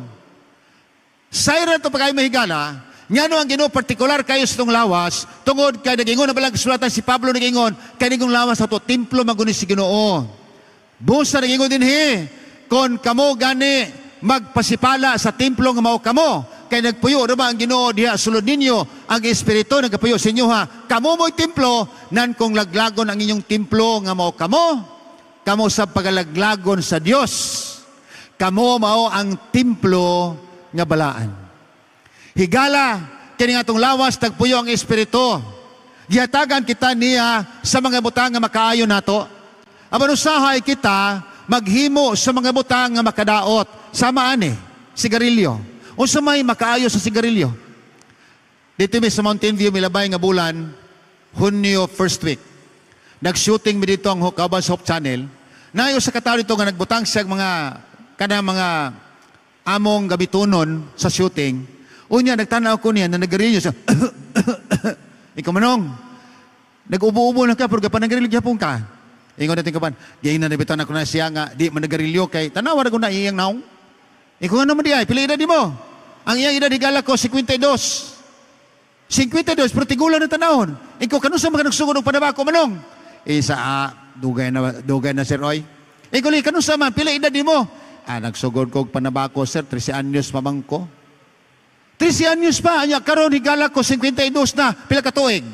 Speaker 1: Sayra to pagay mahigala, ngano ang Ginoo partikular kayo sa tong lawas tungod kay nagingon na balang kasulatan si Pablo nagingon kay ningong lawas ato templo maguni si Ginoo. Busa nagingon dinhi kon kamo gani magpasipala sa templo nga mao kamo. Kay nagpuyo na ba ang Ginoo diha sulod ninyo ang Espiritu nagpuyo sa inyo ha. Kamo mo'y templo nan kung laglagon ang inyong templo nga mao kamo sa pagalaglagon sa Dios. Kamo mao ang templo nga balaan. Higala kini atong lawas tagpuyo ang Espiritu. Gihatagan kita niya sa mga butang nga makaayo nato. Aban usahay kita maghimo sa mga butang nga makadaot. Sama ani sigarilyo. Unsa may makaayo sa sigarilyo? Dito mi sa Mountain View milabay nga bulan, Hunyo first week. Nag-shooting mi dito ang Hukaban sa Hope Channel. Nayo sa katawo dito nga nagbutang siya mga mga among gabitunon sa shooting. Unya nagtanaw ko niya na nagarilyo siya. Ikaw manong, nag-ubo-ubo na ka pero gapan nagarilyo gyapon ka. Ingon natin kapan, giing na nabitan ako na siya nga di man nagarilyo kay tanawa ra ko na iyang naong. Ikaw nga naman di ay, pila edad di mo? Ang iyang edad higala ko, 52. 52, pero tigulan na tanahon. Ikaw, kanun sa mga nagsugod ng panabako, manong? Dugay na sir, oy. Ikaw, kanun sa man, pila edad di mo? Nagsugod ko panabako, sir, 13 anyos mamangko. 13 anyos pa, anya, karon higala ko, 52 na, pila katuig.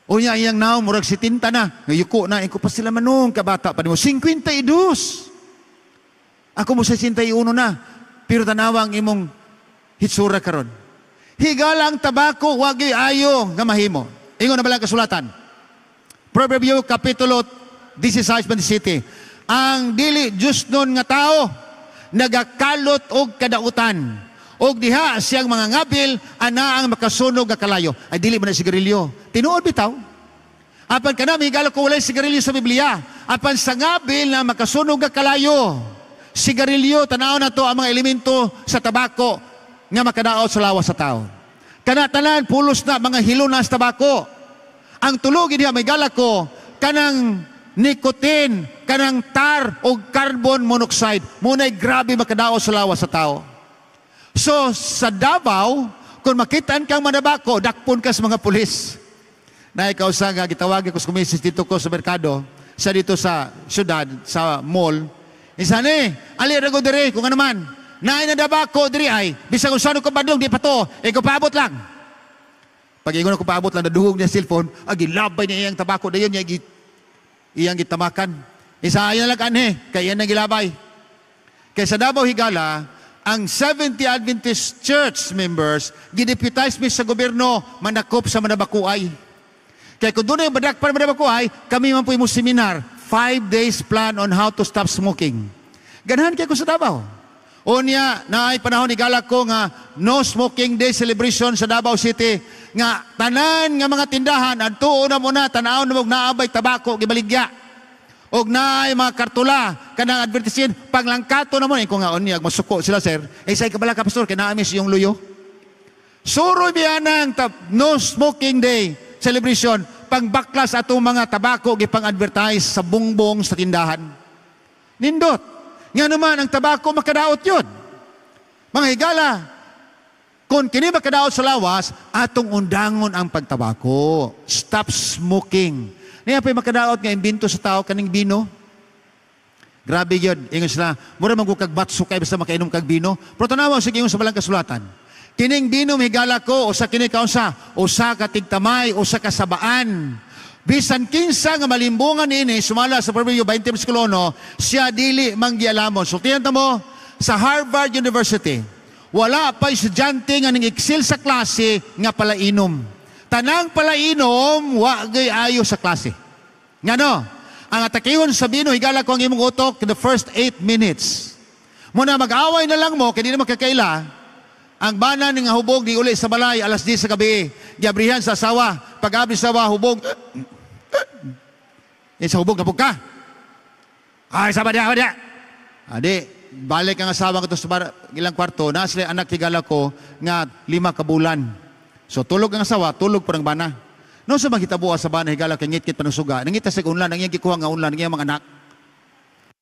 Speaker 1: O niya, iyang naong, murag si tinta na. Ngayuko na, ikaw pa sila manong, kabata pa di mo, 52. Ako mo sa 61 na, pero tanawang imong hitsura karon. Higala ang tabako, wagi ayo nga mahimo. Ingon na balang kasulatan. Proverbio kapitulo 16:27. Ang dili Diyos nun nga tao, nagakalot og kadautan. Og diha siyang mga ngabil, ana ang makasunog nga kalayo. Ay dili man na sigarilyo. Tinuod bitaw. Apan kanami, higala ko walay sigarilyo sa Biblia. Apan sa ngabil na makasunog nga kalayo. Sigarilyo, tanaw na to ang mga elemento sa tabako nga makadaot sa lawas sa tao. Kanatanan, pulos na mga hilunas tabako. Ang tulog diha may gala ko, kanang nicotine, kanang tar o carbon monoxide, muna'y grabe makadaot sa lawas sa tao. So, sa Davao, kung makitaan kang manabako, dakpon ka sa mga pulis. Na ikaw sa nga, gitawagin ko sa kumisis dito ko sa merkado, sa dito sa syudad, sa mall. Isa ni, ali rago diri, kung ano man, naay na dabako diri ay, bisang kung saan ko padong, di pa to, ikaw paabot lang. Pag ingon ko paabot lang, naduhog niya cellphone, agilabay niya iyang tabako, dayon niya iyang gitamakan. Isa ayan lang anhe, kaya yan nang gilabay. Kaya sa Davao Higala, ang 70 Adventist Church members, gideputize mi sa gobyerno, manakop sa manabakuay. Kaya kung doon ay badak para manabakuay, kami man po yung seminar, 5 days plan on how to stop smoking. Ganahan kayo ko sa Davao. O niya, na ay panahon Higala ko nga, no smoking day celebration sa Davao City, nga tanan nga mga tindahan, at tuon na muna, tanaw na naabay tabako, gibaligya. Og naay mga kartula, kanang advertisin, paglangkato na mo, kung nga niya, masuko sila sir, say kabala ka pastor, kinaamis yung luyo. Suroy biyanang no smoking day celebration, pangbaklas atong mga tabako, gipang-advertise sa bungbong sa tindahan. Nindot. Nga naman, ang tabako makadaot yun. Mga higala, kung kini makadaot sa lawas, atong undangon ang pagtabako. Stop smoking. Niya pa'y makadaot nga imbento sa tao kaning bino. Grabe yun. Ingon sila, mura magkukagbatso kayo basta makainom kag bino. Pero tanawa, sige yung sa balang kasulatan. Kining bino higala ko, o sa kini kaunsa, o sa katigtamay, o sa kasabaan. Bisan kinsa nga malimbungan ini, sumala sa Proverbio 20 versikulo 1, siya dili manggialamon. So tiyan mo, sa Harvard University, wala pa estudyante nga ning-excel sa klase nga palainom. Tanang palainom, wagay ayo sa klase. Nga no, ang atakiyon sa bino, higala ko ang imong utok in the first 8 minutes. Muna mag-away na lang mo, kaya di na magkakaila, ang bana ng hubog di uli sa balay, alas 10 sa gabi, giabrihan sa asawa, pag-abri sa asawa, hubog, sa hubog, napog ka. Ay, sabi niya. Adi, balik ang asawa ko sa ilang kwarto, na sila anak higala ko, nga 5 kabulan. So tulog ang asawa, tulog pa ng bana. No sa maghitabuha sa bana, higala kay ngit-ngit pa ng suga. Nangita sa unlan, nangyang gikuha nga unlan, nangyang mga anak.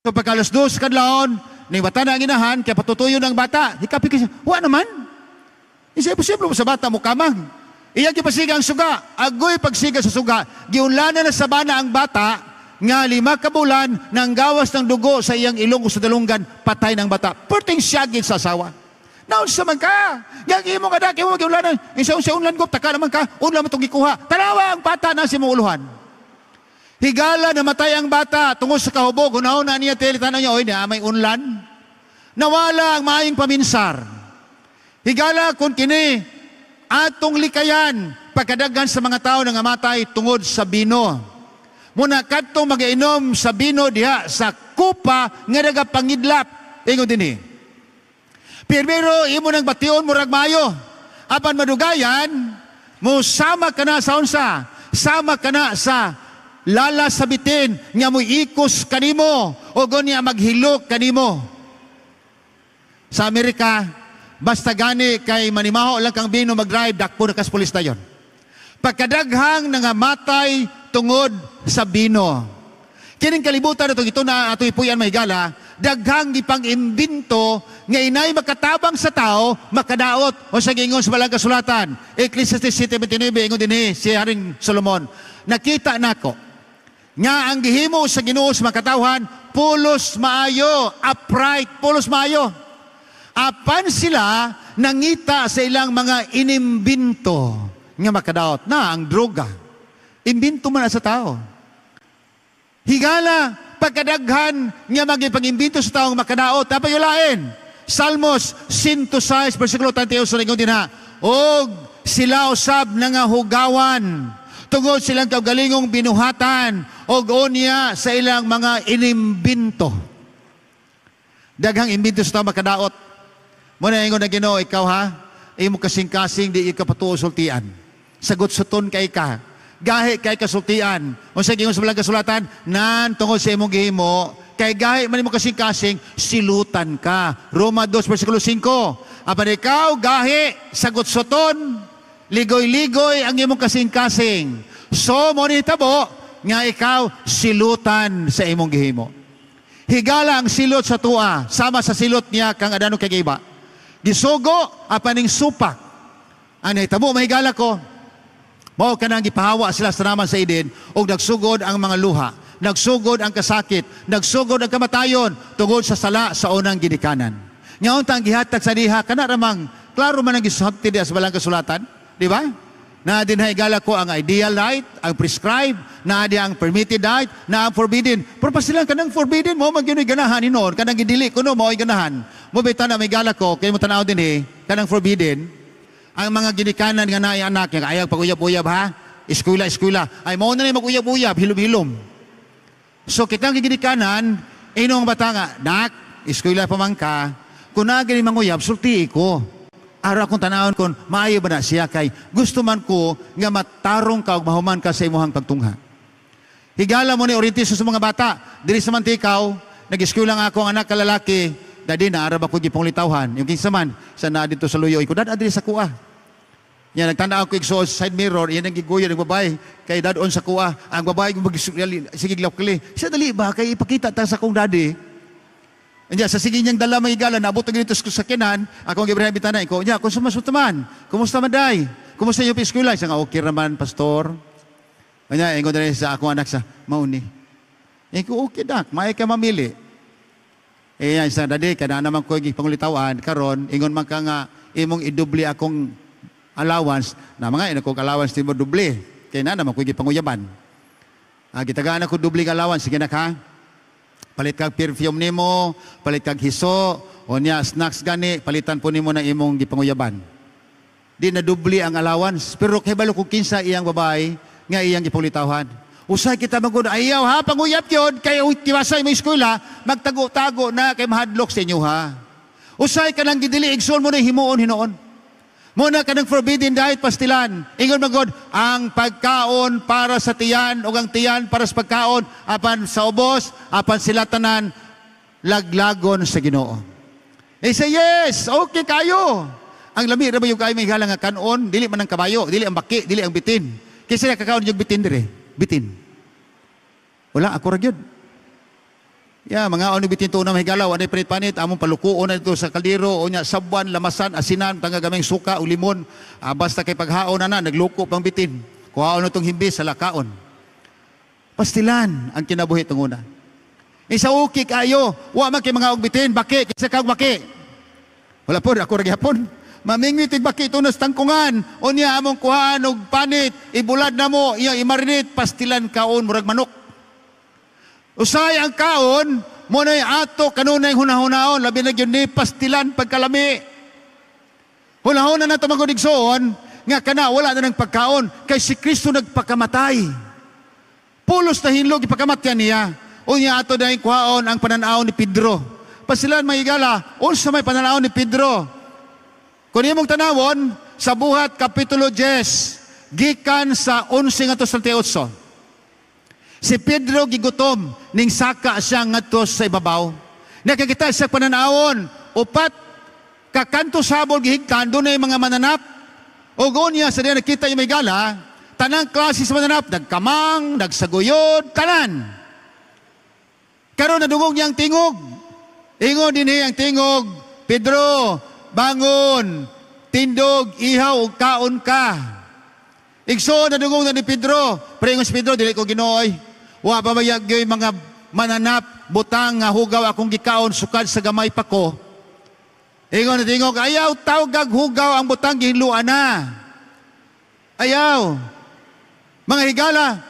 Speaker 1: So pagkalas 2 kadlaon, ning bata na ang inahan, kaya patutuyo ng bata, hikapi kasi, wa naman. Isa posible mo sa bata mo kamang. Iyang gipasiga ang suga, agoy pagsiga sa suga, giunlanan na sa bana ang bata, nga 5 kabulan, nang gawas ng dugo sa iyang ilong o sa dalunggan, patay ng bata. Perting siyagin sa asawa. Naunsa man ka. Yang imo nga daki mo giulanan. Isa unlan ko taka naman ka. Unlan mo tong gikuha. Tanawa ang bata na si mo uluhan. Higala namatay ang bata tungod sa kahubog. Unaw na niya telitan niya oy na may unlan. Nawala ang maayong paminsar. Higala kun kini atong likayan pagkadaghan sa mga tao nga matay tungod sa bino. Muna kadtong mag-inom sa bino diha sa kupa nga nagapangidlap. Ingon dinhi. Pero imo nang bation mo ragmayo. Apan madugayan, mo sama ka na sa unsa? Sama ka na sa lala sabitin nga mo ikos kanimo o gonya maghilok kanimo. Sa Amerika, basta gani kay manimaho lang kang bino mag-drive, dakpo na kas pulis dayon. Pagkadaghang nangamatay tungod sa bino. Kining kalibutan nato ito na ato ipuyan mahigala, daghang gipang imbento nga inay makatabang sa tao, makadaot o sa gingon sa balang kasulatan. Ecclesiastes 7:29 ingon dinhi si Haring Solomon. Nakita nako nga ang gihimo sa Ginoo sa makatawhan pulos maayo, upright, pulos maayo. Apan sila nangita sa ilang mga inimbento nga makadaot na ang droga. Imbento man sa tao. Higala, pagkadaghan nga magipag-imbento sa taong makadaot, napayulain. Salmos 106, versikulo 31, sa ingon din ha, og sila usab nga hugawan, tungod silang kaugalingong binuhatan o unya sa ilang mga inimbinto. Daghang imbinto sa tao makadaot. Muna ingon na Ginoo, ikaw ha, imo kasing-kasing di ika patuo sultian. Sagot suton kay ka. Gahi kay kasultian. Unsa gingon sa balang kasulatan, nan tungod sa imong gihimo, kay gahi man imo kasing-kasing, silutan ka. Roma 2 versikulo 5. Apan ikaw gahi sagot suton, ligoy-ligoy ang imong kasing-kasing. So mo ni tabo nga ikaw silutan sa imong gihimo. Higala ang silot sa tua, sama sa silot niya kang adano kay iba. Gisugo apaning supak. Ang nahitabo mahigala ko, mao kanang gipahawa sila sa naman sa idin og nagsugod ang mga luha, nagsugod ang kasakit, nagsugod ang kamatayon tungod sa sala sa unang ginikanan. Nya untang gihatag sa diha kana ramang klaro man ang gisabti diha sa balang kasulatan, di ba? Na din higala ko ang ideal diet, ang prescribed, na di ang permitted diet, na ang forbidden. Pero pa sila kanang forbidden mo magyunoy ganahan hinon, kanang gidili kuno mo ay ganahan. Mo bitan na may gala ko kay mo tanaw din kanang forbidden. Ang mga ginikanan nga naay anak nga ayaw pag-uyab-uyab ha. Eskwela. Ay mao na ni mag-uyab-uyab, hilom-hilom. So kitang ginikanan inong bata nga, nak, eskwela pa man ka, kun na gani manguyab sulti ko. Ara akong tanawon kon maayo ba na siya kay gusto man ko nga matarong ka ug mahuman ka sa imuhang pagtungha. Higala mo ni orientasyon sa mga bata, diri sa Mantikaw, nag-eskwela nga ako ang anak ka lalaki, dadi na arab ako gipong litawhan. Yung kinsa man sa na dito sa Luyoy ko, dad adri sa kuha. Yan, nagtanda ako sa side mirror, yan ang giguyo ng babae, kay dadon sa kuha, ang babae sige glawkli. Siya dali ba, kay ipakita ta sa kong daddy. Anya, sa sige niyang dala mahigala, naabot ang ganito sa sakinan, akong gibrahan bitana, ko, nya, kung sumasutaman, kumusta maday? Kumusta yung piskwila? Siya nga, okay naman, pastor. Anya, ingon na rin sa akong anak sa, mauni. Ko, okay dak, may ka mamili. Yan, sa daddy, kada naman ko yung pangulitawan, karon ingon man ka nga, imong idubli akong allowance, na mga ina kong allowance di mo dubli. Kaya na naman ko yung panguyaban. Gitagaan ako dubli allowance, sige na ka. Palit kag perfume nimo, palit kag hiso, o niya snacks gani, palitan po nimo ng imong gipanguyaban. Di na dubli ang allowance. Pero kay balo kung kinsa iyang babae, nga iyang gipulitawhan. Usay kita magod, ayaw ha, panguyap yun, kay kiwasay mo eskwela, magtago-tago na kay mahadlok sa inyo ha. Usay ka lang gidili, igsoon mo na himuon, hinoon. Muna ka ng forbidden diet, pastilan. Ingon magod, ang pagkaon para sa tiyan o ang tiyan para sa pagkaon, apan sa ubos, apan sila tanan, laglagon sa Ginoo. Say yes, okay kayo. Ang lami ra ba yung kayo may halang nga kanon, dili man ang kabayo, dili ang baki, dili ang bitin. Kasi sila kakaon yung bitin dire, bitin. Wala, ako ra gyud. Mga ono bitin to na mahigalaw, anay panit-panit, among palukuon na dito sa kaldero, o nya sabuan, lamasan, asinan, tangagameng suka o limon, basta kay paghaon na nagluko pang bitin. Kuhaon na itong himbis sa lakaon. Pastilan ang kinabuhi itong una. Isa uki kayo, wa man kay mga ugbitin, baki, kisa kag baki. Wala po, ako ragyapon. Mamingwitig baki ito na tangkungan, o niya among kuhaan og panit, ibulad na mo, iya imarinit, pastilan kaon, murag manok. Usay ang kaon, mo na'y ato kanunay hunahunaon, labi na yun ni pastilan pagkalami. Hunahunan na ito magudigsoon, nga kana wala na ng pagkaon, kay si Kristo nagpakamatay. Pulos na hinlog ipakamatyan niya. O niya ato na yung kuhaon ang pananaw ni Pedro. Pastilan mahigala, unsa may pananaw ni Pedro. Kung imong tanawon, sa Buhat Kapitulo 10, gikan sa 11 nga 38. Si Pedro gigutom, ning saka siya ngadto sa ibabaw. Nakakita sa pananawon, upat, kakanto sabol gihigtan, doon na yung mga mananap. O gonya, sa diyan nakita yung may gala, tanang klase sa mananap, nagkamang, nagsaguyod, tanan. Karon nadungog niyang tingog. Ingon din ang tingog, Pedro, bangon, tindog, ihaw, ug kaon ka. Igso nadungog na ni Pedro, pero ingon si Pedro, dili ko Ginooy. Wa pa mayag yung mga mananap, butang nga hugaw akong gikaon sukad sa gamay pa ko. Ingon na tingog, ayaw tawgag hugaw ang butang gihinluan na. Ayaw. Mga higala,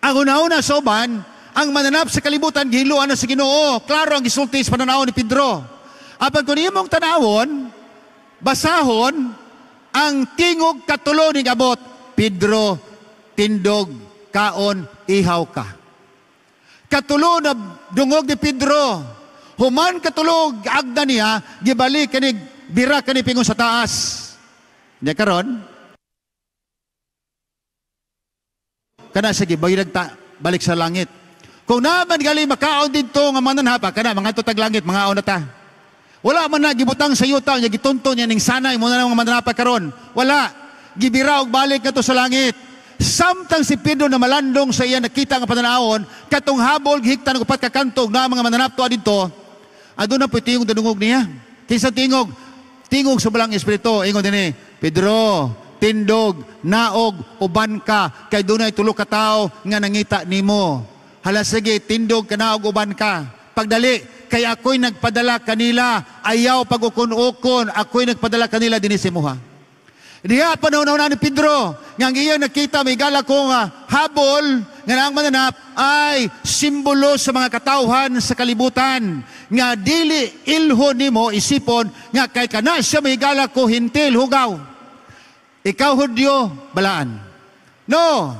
Speaker 1: ang una-una soban, ang mananap sa kalibutan gihinluan na sa Ginoo. Klaro ang gisulti sa pananaw ni Pedro. Apan kung imong tanawon, basahon, ang tingog katulo ni abot, Pedro, tindog, kaon, ihaw ka. Katulo na dungog ni Pedro, human katulog, agda niya, gibalik kanig, bira kanig pingon sa taas. Hindi karon, kana sige, balik sa langit. Kung naman gali makaon dito nga mananhapa, kana mga tutag langit, mga aon na ta. Wala man na, gibutang sa yuta, niya gitunto niya ning sanay, muna na mga mananhapa karon. Wala, gibira og balik na to sa langit. Samtang si Pedro na malandong sa iya nakita nga pananawon, katong habol gihiktan og upat ka kantog na mga mananapto adito, aduna po tingog danungog niya. Kaysa tingog sa balang espiritu, ingon dinhi, Pedro, tindog, naog, uban ka, kay dunay tulo ka tao nga nangita nimo. Hala sige, tindog ka, naog, uban ka. Pagdali, kay ako'y nagpadala kanila, ayaw pag-ukon-ukon, ako'y nagpadala kanila dinhi sa imuha. Diya panahon-una ni Pedro, nga iyang nakita, may gala ko nga habol, nga ang mananap ay simbolo sa mga katauhan sa kalibutan, nga dili ilho nimo isipon, nga kay kana siya may gala ko hintil, hugaw. Ikaw Hudyo, balaan. No,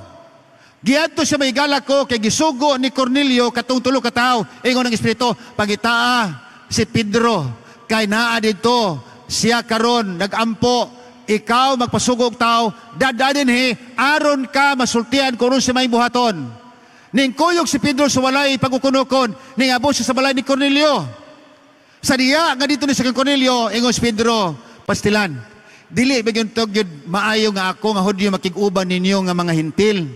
Speaker 1: giadto siya may gala ko, kay gisugo ni Cornelio, katong tulo ka tao, ingon ng Espiritu, pagitaa si Pedro, kay naa dito, siya karon nagampo, ikaw magpasugog tao, dadadin aron ka masultian kung si may buhaton. Ning kuyog si Pedro sa walay pagkukunukon, ning abo siya sa balay ni Cornelio. Sa diya, nga dito ni sa Cornelio, ingon si Pedro, pastilan, dili bagyon tog yun maayo nga ako nga Hudyo makig-uban ninyo nga mga hintil.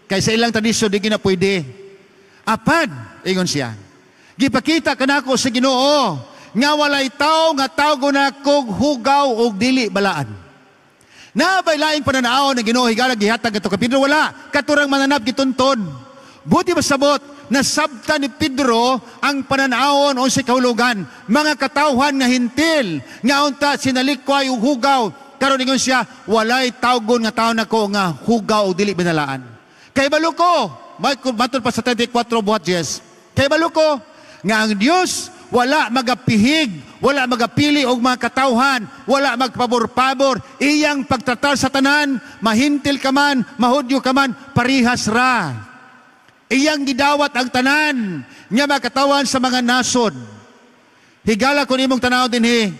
Speaker 1: Kay sa ilang tradisyon, di na pwede. Apad, ingon siya. Gipakita ka na ako sa Ginoo, nga walay tao nga tawgo na kog hugaw o dili balaan. Nabay laing pananaon ng Ginoo higala gihatag ato ka Pedro, wala katurang mananap gitunton. Buti masabot na sabta ni Pedro ang pananaon o sa kahulugan, mga katawhan nga hintil nga unta sinalikway ug hugaw, karon ingon siya walay tawgon nga tawo nako nga hugaw o dili binalaan. Kay baluko, matod pa sa 34 buhat Jes, kay baluko nga ang Dios wala magapihig, wala magapili og mga katawhan, wala magpabor-pabor, iyang pagtratar sa tanan, mahintil ka man, mahudyo ka man, parihas ra. Iyang gidawat ang tanan, nga mga katawhan sa mga nasod. Higala kung imong tanaw din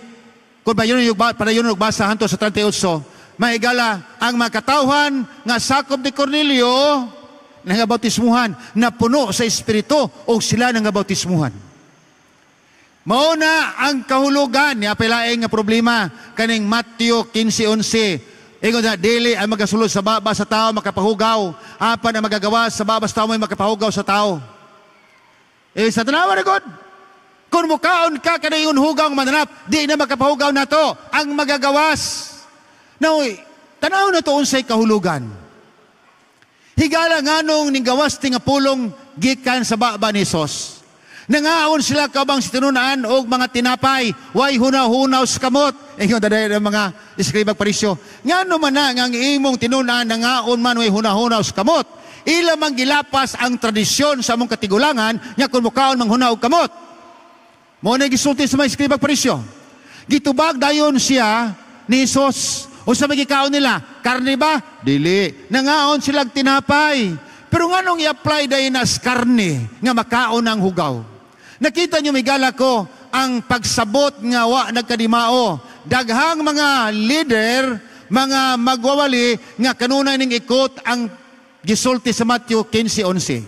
Speaker 1: kung padayon yung basa hanto sa 38, mahigala ang mga katawhan nga sakop ni Cornelio, nangabautismuhan, na puno sa Espiritu, o sila nangabautismuhan. Mauna ang kahulugan niya palaing nga problema kaning Mateo 15:11. Ingon na dili ang magasulod sa baba sa tao makapahugaw, apan ang magagawa sa baba sa tao may makapahugaw sa tao. Sa tanawa na God, kung mukaon ka kanayon hugaw mananap, di na makapahugaw na to ang magagawas. Now, tanaw na to unsay kahulugan. Higala nganong ning gawas ti nga pulong gikan sa baba ni Hesus. Nangaon sila kabang sitinunaan og mga tinapay, way hunaw-hunaw sa kamot. Yung dadayon ang mga iskribang parisyo. Nga naman na, ang imong tinunaan, nangaon man way hunaw-hunaw sa kamot. Ila mang gilapas ang tradisyon sa among katigulangan, nga kung mukaon mang hunaw kamot. Mo na gisulti sa mga iskribang parisyo. Gitubag dayon siya ni Hesus. O sa magikaon nila, karne ba? Dili. Nangaon silang tinapay. Pero nga nung i-apply dayon as karne, nga makaon ang hugaw. Nakita niyo may gala ko ang pagsabot nga wa nagkadimao. Daghang mga leader, mga magwawali nga kanunay ning ikot ang gisulti sa Mateo 15:11.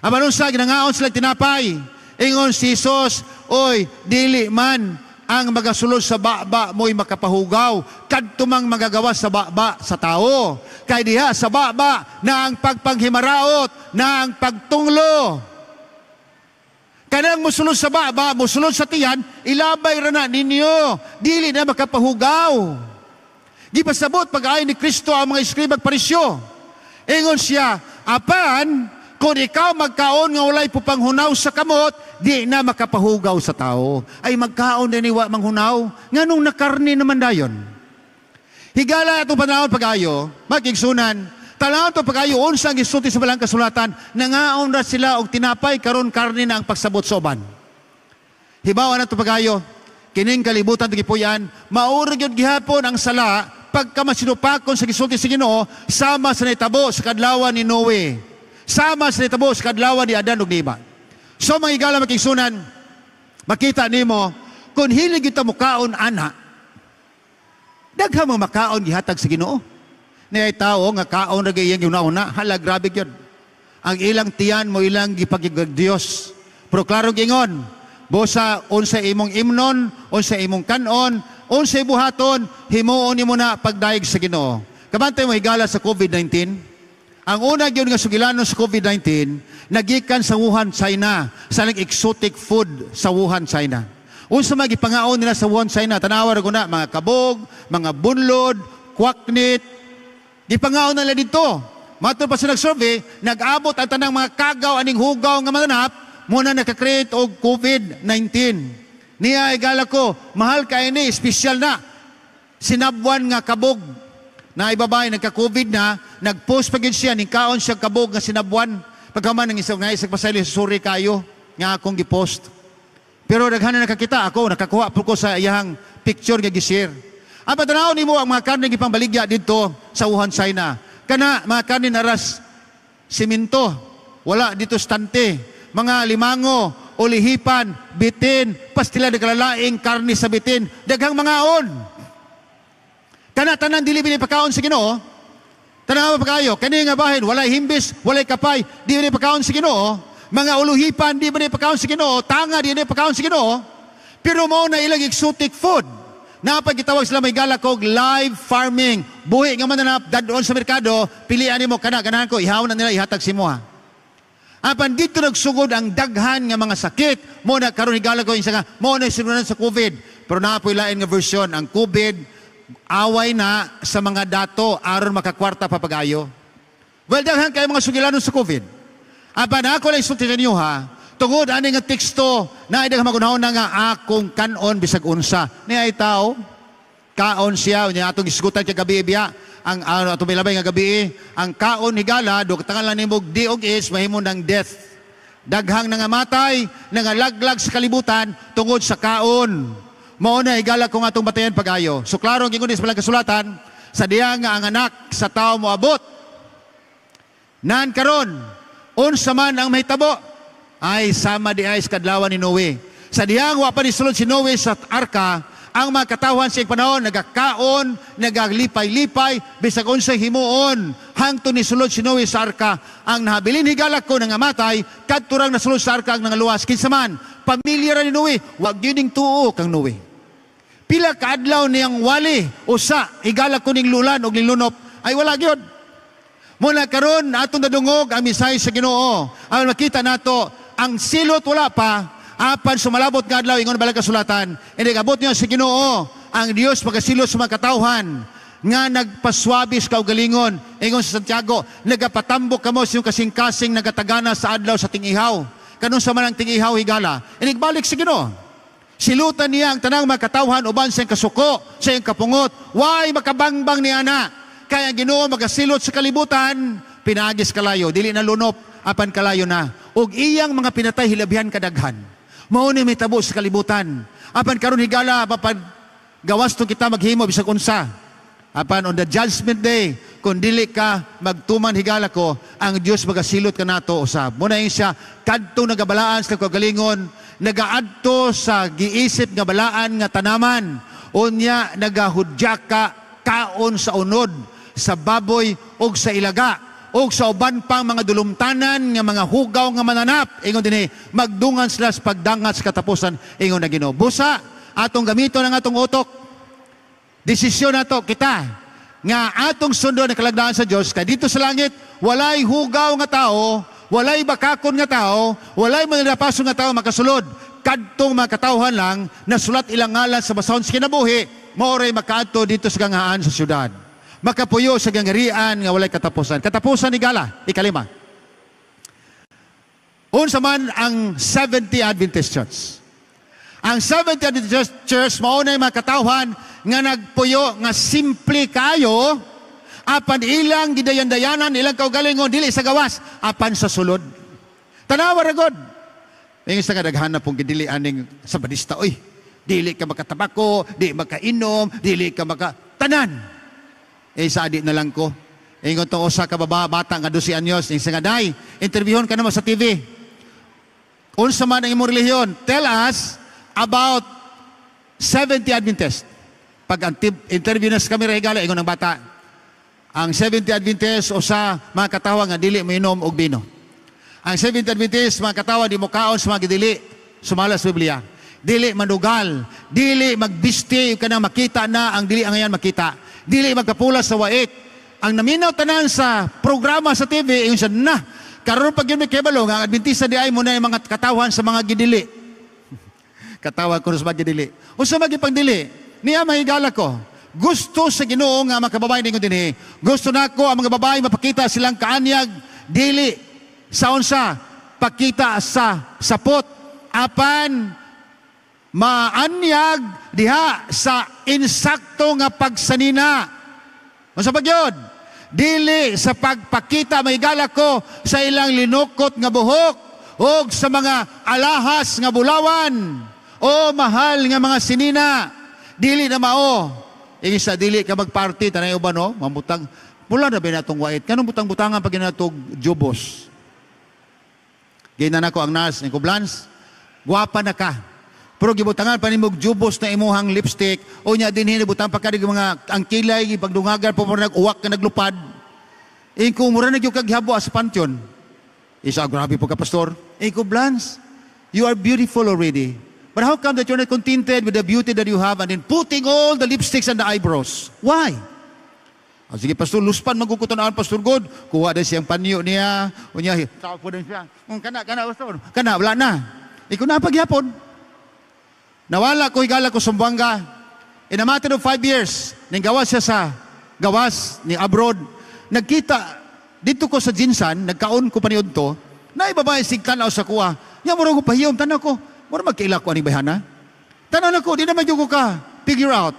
Speaker 1: Abanon sa ginangaon sila tinapay. Ingon si Hesus, oy, dili man ang magasulod sa baba mo'y makapahugaw, kadto mang magagawa sa baba sa tao. Kay diha sa baba na ang pagpanghimaraot, na ang pagtunglo. Kanang musulod sa baba, musulod sa tiyan, ilabay ra na ninyo, dili na makapahugaw. Di pasabot pag-ayon ni Kristo ang mga iskribang parisyo. Ingon siya, apan, kung ikaw magkaon nga walay pupanghunaw sa kamot, di na makapahugaw sa tao. Ay magkaon din iwa manghunaw, nga nung nakarni naman dayon. Higala itong panahon pag-ayo, magigsunan, talahon to pag-ayo, unsang gisulti sa balang kasulatan, nangaon ra sila og tinapay, karon karni na ang pagsabot sa uban. Hibawa na to pag-ayo, kining kalibutan tigipuyan, maurig yun gihapon ang sala, pagka masinupakon sa gisulti sa Ginoo, sama sa nitabo sa kadlawan ni Noe. Sama sa nitabo sa kadlawan ni Adan ug ni Eva. So mga higala makigsunan, makita nimo kung hilig kita mukaon ana, daghang mga makaon gihatag sa Ginoo. Niyay tao nga kaon ra gayang una-una, hala grabe gyud. Ang ilang tiyan mo ilang gipagigag Dios. Pero klaro gingon, bosa unsa imong imnon, unsa imong kanon, unsa buhaton, himuon nimo na pagdaig sa Ginoo. Kabantay mo higala sa COVID-19. Ang una gyud nga sugilanon sa COVID-19, nagikan sa Wuhan, China, sa exotic food sa Wuhan, China. Unsa magipangaon nila sa Wuhan, China, tanawa ra guna mga kabog, mga bunlod, kwaknit. Gipangaon nila dito. Matod pa sa nag-survey, nag-abot ang tanang mga kagaw aning hugaw nga mananap, muna nakakreate og COVID-19. Niya igala ko, mahal ka ini, espesyal na. Sinabwan nga kabog na ibabay nagka-COVID na, nag-post pa gid siya, ningkaon siya kabog nga sinabwan. Pagkaman ng isang pasaylo, sorry kayo, nga akong gipost. Pero daghan na nakakita ako, nakakuha po ko sa iyang picture nga gi-share. Ang patanaw nimo ang mga karne gipangbaligya dito sa Wuhan, China. Kana mga karne naras simento, wala dito stante, mga limango, ulihipan, bitin, pastila nagkalalaing karne sa bitin, daghang mga on. Kana tanan dili bini pagkaon sa Ginoo. Tanawa pa kayo, kani nga bahin walay himbis, walay kapay, di bini pagkaon sa Ginoo. Mga uluhipan di bini pagkaon sa Ginoo, tanga di bini pagkaon sa Ginoo. Pero mao na ilang exotic food. Napag gitawag sila may gala kog live farming. Buhi nga mananap dadon sa merkado, pilian nimo kana ganahan ko ihaw na nila ihatag si mo ha. Apan dito nagsugod ang daghan nga mga sakit. Mo na karon higala ko isa nga mo na sinunan sa COVID. Pero naapoy lain nga version ang COVID away na sa mga dato aron makakwarta papagayo. Well, daghan kay mga sugilanon sa COVID. Apan ako lang isulti sa inyo ha, tungod ani nga teksto na idag magunahon na nga akong kanon bisag unsa. Niya ay tao, kaon siya, niya atong isgutan kay gabi biya, ang atong milabay nga gabi, ang kaon higala, do katangan lang nimog di og is, mahimo ng death. Daghang nangamatay, nangalaglag sa kalibutan, tungod sa kaon. Mao na higala kung atong batayan pagayo. So klaro ang ingon sa palang kasulatan, sa diya nga ang anak sa tao moabot. Nan karon, unsa man ang mahitabo, ay sama di ay sa kadlawan ni Noe. Sa diyang wa pa ni sulod si Noe sa arka, ang mga katawan sa panahon nagakaon, nagalipay-lipay, bisag unsay himuon, hangtod ni sulod si Noe sa arka. Ang nahabilin higala ko nangamatay, kadturang nasulod sa arka ang nangaluwas. Kinsa man, pamilya ra ni Noe, wag gyud ning tuo kang Noe. Pila ka adlaw niyang wali, usa, higala ko ning lulan og nilunop, ay wala gyud. Muna karon atong nadungog ang misay sa Ginoo. Ang makita nato, ang silot wala pa, apan sumalabot nga adlaw ingon balang kasulatan. Hindi abot niyo sa Ginoo, ang Dios magasilot sa mga katawhan nga nagpaswabis kaugalingon. Ingon sa Santiago, nagapatambok kamo sa iyong kasing-kasing nagatagana sa adlaw sa tingihaw. Kanun sa man ang tingihaw higala, inigbalik sa Ginoo. Silutan niya ang tanang mga katawhan uban sa iyong kasuko, sa iyong kapungot. Why makabangbang niya na? Kaya ang Ginoo magasilot sa kalibutan, pinagis kalayo, dili na lunop, apan kalayo na. Og iyang mga pinatay hilabyan kadaghan. Mao ni may tabo sa kalibutan. Apan karon higala papan gawas to kita maghimo bisag unsa. Apan on the judgment day, kung dili ka magtuman higala ko, ang Dios magasilot ka nato usab. Muna siya kadto nagabalaan sa kagalingon, nagaadto sa giisip nga balaan nga tanaman, unya nagahudya ka kaon sa unod, sa baboy o sa ilaga, o sa uban pang mga dulumtanan nga mga hugaw nga mananap. Ingon din magdungan sila sa pagdangat sa katapusan. Ingon na Ginoo. Busa, atong gamito ng atong utok. Desisyon nato kita nga atong sundo na kalagdaan sa Dios. Kaya dito sa langit, walay hugaw nga tao, walay bakakon nga tao, walay manirapason nga tao makasulod. Kadtong mga katawhan lang, nasulat ilang ngalan sa basahon sa kinabuhi, maoray makaadto dito sa gangaan sa syudad. Makapuyo sa gangarian nga walay katapusan. Katapusan ni Gala, ikalima. Unsa man ang 70 Adventist Church. Ang 70 Adventist Church, maunay mga katawhan nga nagpuyo, nga simple kayo, apan ilang gidayan-dayanan, ilang kaugalingon, dili sa gawas, apan sa sulod. Tanawa ragod. Ingis na kadaghan na pong gidili aning Sabadista, oy, dili ka makatabako, di makainom, dili ka tanan. sa adik na lang ko. Ingon to usa ka bata nga 12 anyos, ning nga day, interviewon ka naman sa TV. Unsa man ang imong relihiyon? Tell us about 70 Adventist. Pag interview na sa kamera higala, ingon ng bata, ang 70 Adventist usa mga katawa nga dili minom og bino. Ang 70 Adventist mga katawa di mo kaon sa mga dili sumala sa Biblia. Dili manugal, dili magbisti kana makita na ang dili angayan makita. Dili magkapula sa wait. Ang naminaw tanan sa programa sa TV, yung siya na, karon pag yun may kebalo, ang Adventista di ay mo na yung mga katawan sa mga gidili. Katawan ko sa mga gidili. O sa mga pagdili, niya mahigala ko. Gusto sa Ginoo nga mga kababayan ninyo din gusto na ko ang mga babae mapakita silang kaanyag, dili sa unsa, pakita sa sapot, apan maanyag diha sa insakto nga pagsanina. Unsa pa gyud? Dili sa pagpakita mahigala ko sa ilang linukot nga buhok o sa mga alahas nga bulawan o mahal nga mga sinina. Dili na mao. Isa dili ka magparty tanay uban no, mamutang pula na ba natong wait. Kanang butang-butangan pag ginatog jubos. Ginan ako ang nas ni Kublans. Guwapa na ka. Pero gibutangan pa nimog jubos na imuhang lipstick o nya din hinibutang pa kadig mga ang kilay pagdungagan po nag-uwak ka naglupad. Iko mura na gyud kag habo sa pantyon. Isa grabe po ka pastor. Iko Blans, you are beautiful already. But how come that you're not contented with the beauty that you have and then putting all the lipsticks and the eyebrows? Why? Oh, sige pastor, luspan magukutunaan pastor God. Kuha din siyang panyo niya. Unya, tawag po din siya. Kana pastor. Kana wala na. Iko na pagyapon. Nawala ko, higala ko sa Buanga. In a matter of 5 years, nang gawas siya sa gawas ni abroad. Nagkita, dito ko sa Jinsan, nagkaon ko paniod to, na ibabae sigtanaw sa kuha. Yan mo rin ko pahiyom, tanaw ko, mo rin magkaila ko aning bayhana. Tanaw na ko, di naman yung ko ka, figure out.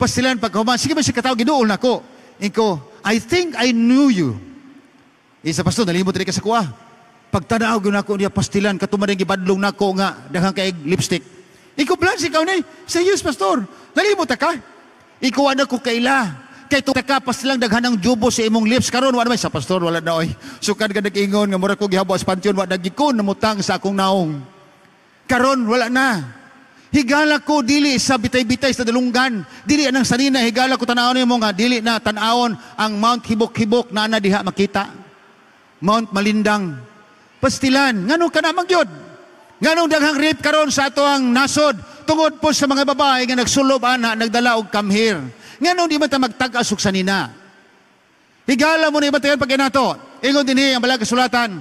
Speaker 1: Pastilan pagkahuman, sige ba siya katawag, ginuol na ko. Iko, I think I knew you. Isa pastor, nalimot rin ka sa kuha. Pagtanaw ko na ko, niya pastilan, katumaring ibadlong na ko nga, daghang kaig lipstick. Ikaw Blans, ikaw na serious pastor. Nalimot ka? Ikaw na ko kaila. Kay ito ka pas lang daghan ng jubo sa imong lips. Karon wala may sa pastor, wala na oy. Sukad ka nag-ingon, nga mura ko gihabo sa pansyon, wala nagikon, namutang sa akong naong. Karon wala na. Higala ko dili sa bitay-bitay sa dalunggan. Dili anang sanina, higala ko tanawon mo nga, dili na tanawon ang Mount Hibok-Hibok na diha makita. Mount Malindang. Pastilan, nganong ka na magyod? Nganong daghang rape karon sa ato ang nasod tungod po sa mga babae nga nagsulob ana nagdala og come here. Nganong di man ta magtag-as og sanina? Higala mo ni batayan pag nato. Ingon dinhi ang balag kasulatan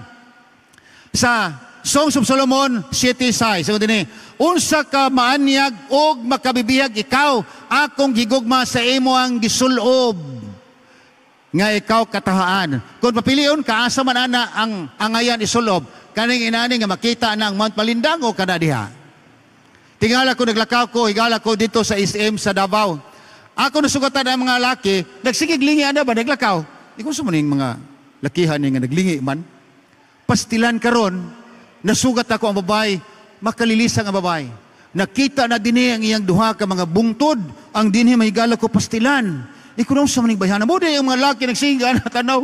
Speaker 1: sa Songs of Solomon 7:6. Ingon dinhi, unsa ka maanyag og makabibihag ikaw akong gigugma sa imo ang gisulob nga ikaw katahaan. Kung papilion ka asa man ana ang angayan isulob kaning inani nga makita na ang Mount Malindang o kana diha. Tingala ko, naglakaw ko, higala ko dito sa SM sa Davao. Ako nasugatan ang mga laki, nagsigig lingi ana ba, naglakaw. Ikaw sa maning mga lakihan nga naglingi man. Pastilan karon, nasugat ako ang babae, makalilisang ang babae. Nakita na dinhi ang iyang duha ka mga bungtod, ang dinhi mahigala ko pastilan. Ikaw na sa maning bayhana mo, yung mga laki nagsigig ana tanaw.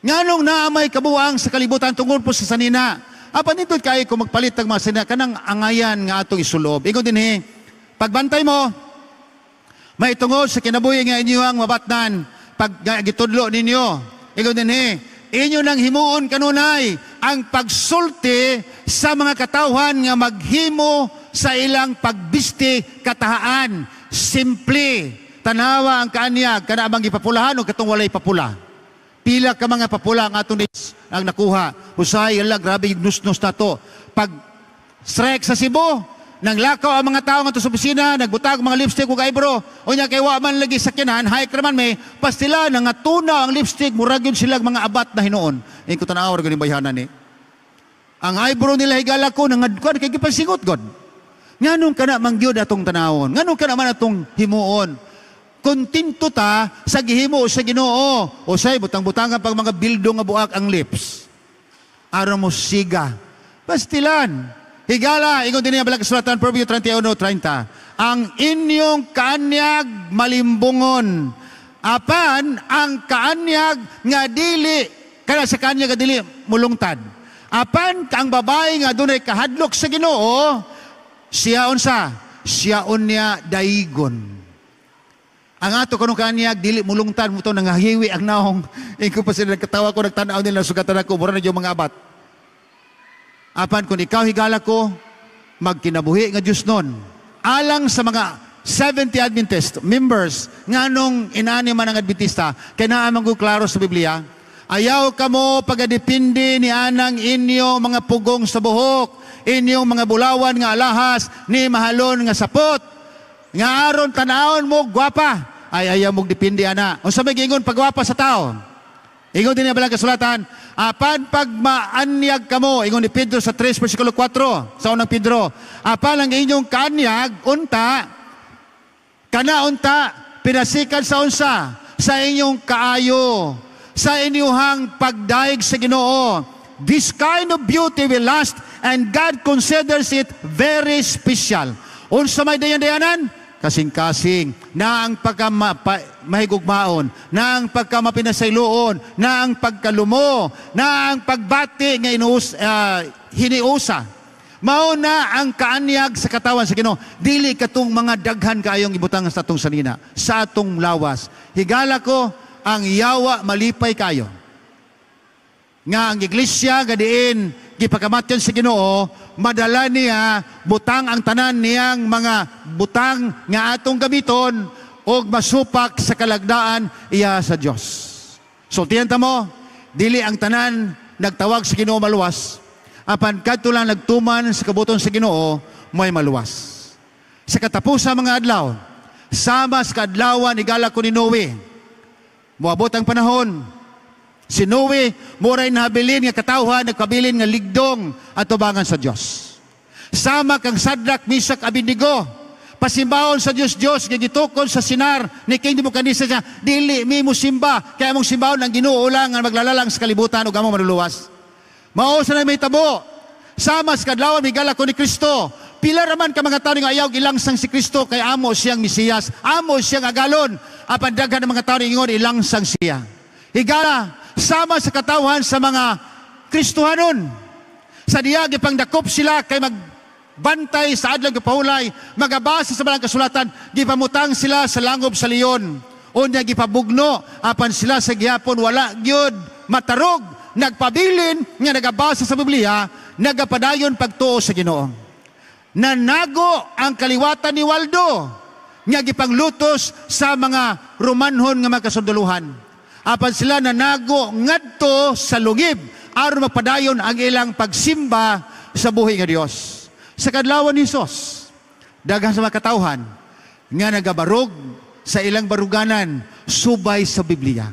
Speaker 1: Nganong naamay kabuang sa kalibutan tungod po sa sanina. Apan nito kay kung magpalit ang mga sanina, kanang angayan nga atong isulob. Ikaw din pagbantay mo, may tungod sa kinabuhi nga inyong mabatnan, pag gitudlo ninyo. Ikaw din inyo nang himuon kanunay, ang pagsulti sa mga katawhan nga maghimo sa ilang pagbisti katahaan. Simple, tanawa ang kaanyag, kanabang ipapulahan o katong walay papula. Pila ka mga papula ang atong ang nakuha. Husay, ala, grabe yung nus-nus na to. Pag strike sa Cebu, nang lakaw ang mga tao nga to sa opisina, nagbutag mga lipstick o kaibro, o niya kay waman lagi sakyanan, hike raman may, pastila, nga tuna ang lipstick, murag yun sila mga abat na hinoon. Yung ko tanawar, ganing bayhanan Ang eyebrow nila higala ko, nangadkwan, kay kipasingot, God. Nganong ka na mangyod atong tanawon? Nganong ka naman atong himuon? Kontinto ta sa gihimo o sa Ginoo. O say, butang-butangan pag mga bildo nga buak ang lips. Araw mo siga. Pastilan. Higala, ingon din niya balang kasulatan, Proverbio 31:30. Ang inyong kaanyag malimbungon, apan ang kaanyag nga dili, kada sa kaanyag nga dili mulungtad. Apan ang babae nga dunay kahadlok sa Ginoo, siya unsa? Siya unya daigon. Ang ato kanong kaanyag dili mulungtad mo to nangahiwi ang naong. Iko pa sila nagkatawa ko, nagtanaw nila sugatan ako, mura na yung mga abat. Apan kung ikaw higala ko, magkinabuhi nga Diyos nun. Alang sa mga 70 Adventist members, nga nung inani man ang Adventista, kaya naamang ko klaro sa Biblia, ayaw ka mo pagadipindi ni anang inyo mga pugong sa buhok, inyong mga bulawan nga alahas, ni mahalon nga sapot, nga aron tanaon mo, gwapa, ay ayaw mong dipindi ana. O sa may gingon, pagwapa sa tao. Ingon din niya balang kasulatan, apan pag maanyag kamo, ingon ni Pedro sa 3 versikulo 4, sa unang Pedro, apan ang inyong kaanyag, unta, pinasikan sa unsa, sa inyong kaayo, sa inyong pagdaig sa Ginoo. This kind of beauty will last, and God considers it very special. Unsa may dayan-dayanan? Kasing-kasing, na ang pagkamahigugmaon, na ang pagkamapinasayloon, na ang pagkalumo, na ang pagbati nga hiniusa. Mao na ang kaanyag sa katawan sa Ginoo. Dili katong mga daghan kaayong ibutang sa atong sanina, sa atong lawas. Higala ko, ang yawa malipay kayo. Nga ang iglesia gadiin gipakamatyan sa Ginoo, madala niya butang ang tanan niyang mga butang nga atong gamiton o masupak sa kalagdaan iya sa Dios. So tiyenta mo, dili ang tanan nagtawag sa Ginoo maluwas, apan kadto lang nagtuman sa kabuton sa Ginoo may maluwas. Sa katapusan mga adlaw, sama sa kadlawan igala ko ni Noe, moabot ang panahon. Si Noe, muray nabilin nga katawhan, nagkabilin nga ligdong at tubangan sa Diyos. Sama kang Sadrak, Misak, Abednego, pasimbahon sa Diyos, nga gitukod sa sinar ni King Nebuchadnezzar siya, dili mi mo simba, kaya mong simbahon ang Ginoo lang nga maglalalang sa kalibutan o gamong maluluwas. Mausa na may tabo, sama sa kadlawan, migala ko ni Kristo, pila raman ka mga tao nga ayaw ilangsang si Kristo, kay amo siyang Mesiyas, amo siyang agalon, apan daghan ng mga tao ingon ilangsang siya. Higala, sama sa katawan sa mga Kristohanon. Sa diya, gipangdakop sila kay magbantay sa adlaw gipahulay, magabasa sa balang kasulatan, gipamutang sila sa langob sa leon. Unya gipabugno, apan sila sa gihapon, wala gyud matarog, nagpabilin, nga nagabasa sa Biblia, nagapadayon pagtuo sa Ginoo. Nanago ang kaliwatan ni Waldo, nga gipanglutos sa mga Romanhon nga magkasunduluhan. Apan sila nanago ngadto sa lungib aron magpadayon ang ilang pagsimba sa buhi nga Dios. Sa kadlawan ni Hesus, daghan sa mga katawhan nga nagabarog sa ilang baruganan subay sa Biblia.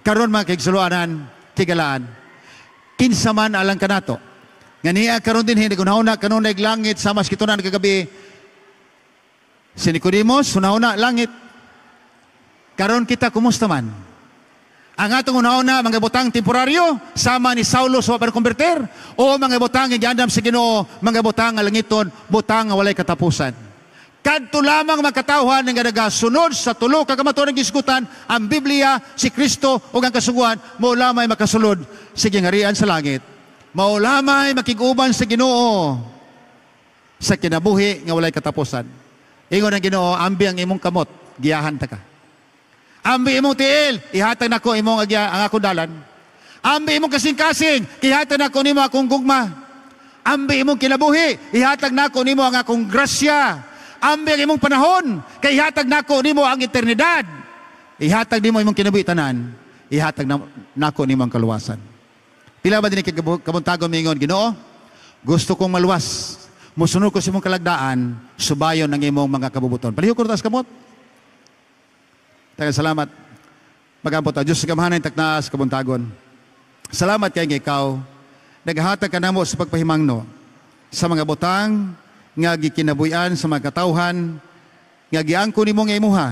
Speaker 1: Karon mga kaigsuloanan, tigalaan, kinsa man alang kanato nga niya karon din hindi kunahuna kanunay langit sa mas kitunan kagabi si Nicodemos hunahuna langit. Karon kita kumusta man? Ang atong una-una, mga butang temporaryo, sama ni Saulo sa pagkonverter, o mga butang nga giandam sa Ginoo, mga butang nga langiton, butang nga walay katapusan. Kadto lamang makatawhan nga nagasunod sa tulo kagamatuan ng gisgutan, ang Biblia, si Kristo, o ang kasuguan, mo lamay makasulod sa gingarian sa langit. Mao lamay makiguban sa Ginoo sa kinabuhi nga walay katapusan. Ingon ang Ginoo, ambi ang imong kamot, giyahan ta ka. Ambi imong tiil, ihatag nako imong ang akong dalan. Ambi imong kasing-kasing, ihatag nako nimo akong gugma. Ambi imong kinabuhi, ihatag nako nimo ang akong grasya. Ambi ang imong panahon, kay ihatag nako nimo ang eternidad. Ihatag nimo imong kinabuhi tanan, ihatag nako nimo ang kaluwasan. Pila ba din kabuntagon mingon, Ginoo? Gusto kong maluwas. Musunod ko sa imong kalagdaan, subayon ang imong mga kabubuton. Palihok ko tas kamot. Taga salamat. Magampot Diyos sa gamahanan taknas kabuntagon. Salamat kay ikaw. Naghatag ka namo sa pagpahimangno sa mga butang nga gikinabuyan sa mga katawhan nga giangko nimo nga imuha.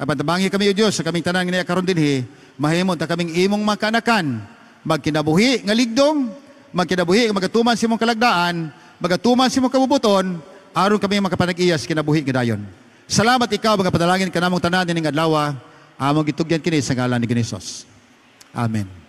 Speaker 1: Apan tabangi kami o Dios sa kaming tanan nga karon dinhi, mahimong ta kaming imong makanakan, magkinabuhi nga ligdong, magkinabuhi nga magatuman sa imong kalagdaan, magatuman si mo kabubuton, aron kami makapanag-iya sa kinabuhi gadayon. Salamat ikaw, mga padalangin ka namong tanan, nining adlaw, among gitugyan kini sa ngalan ni Hesus. Amen.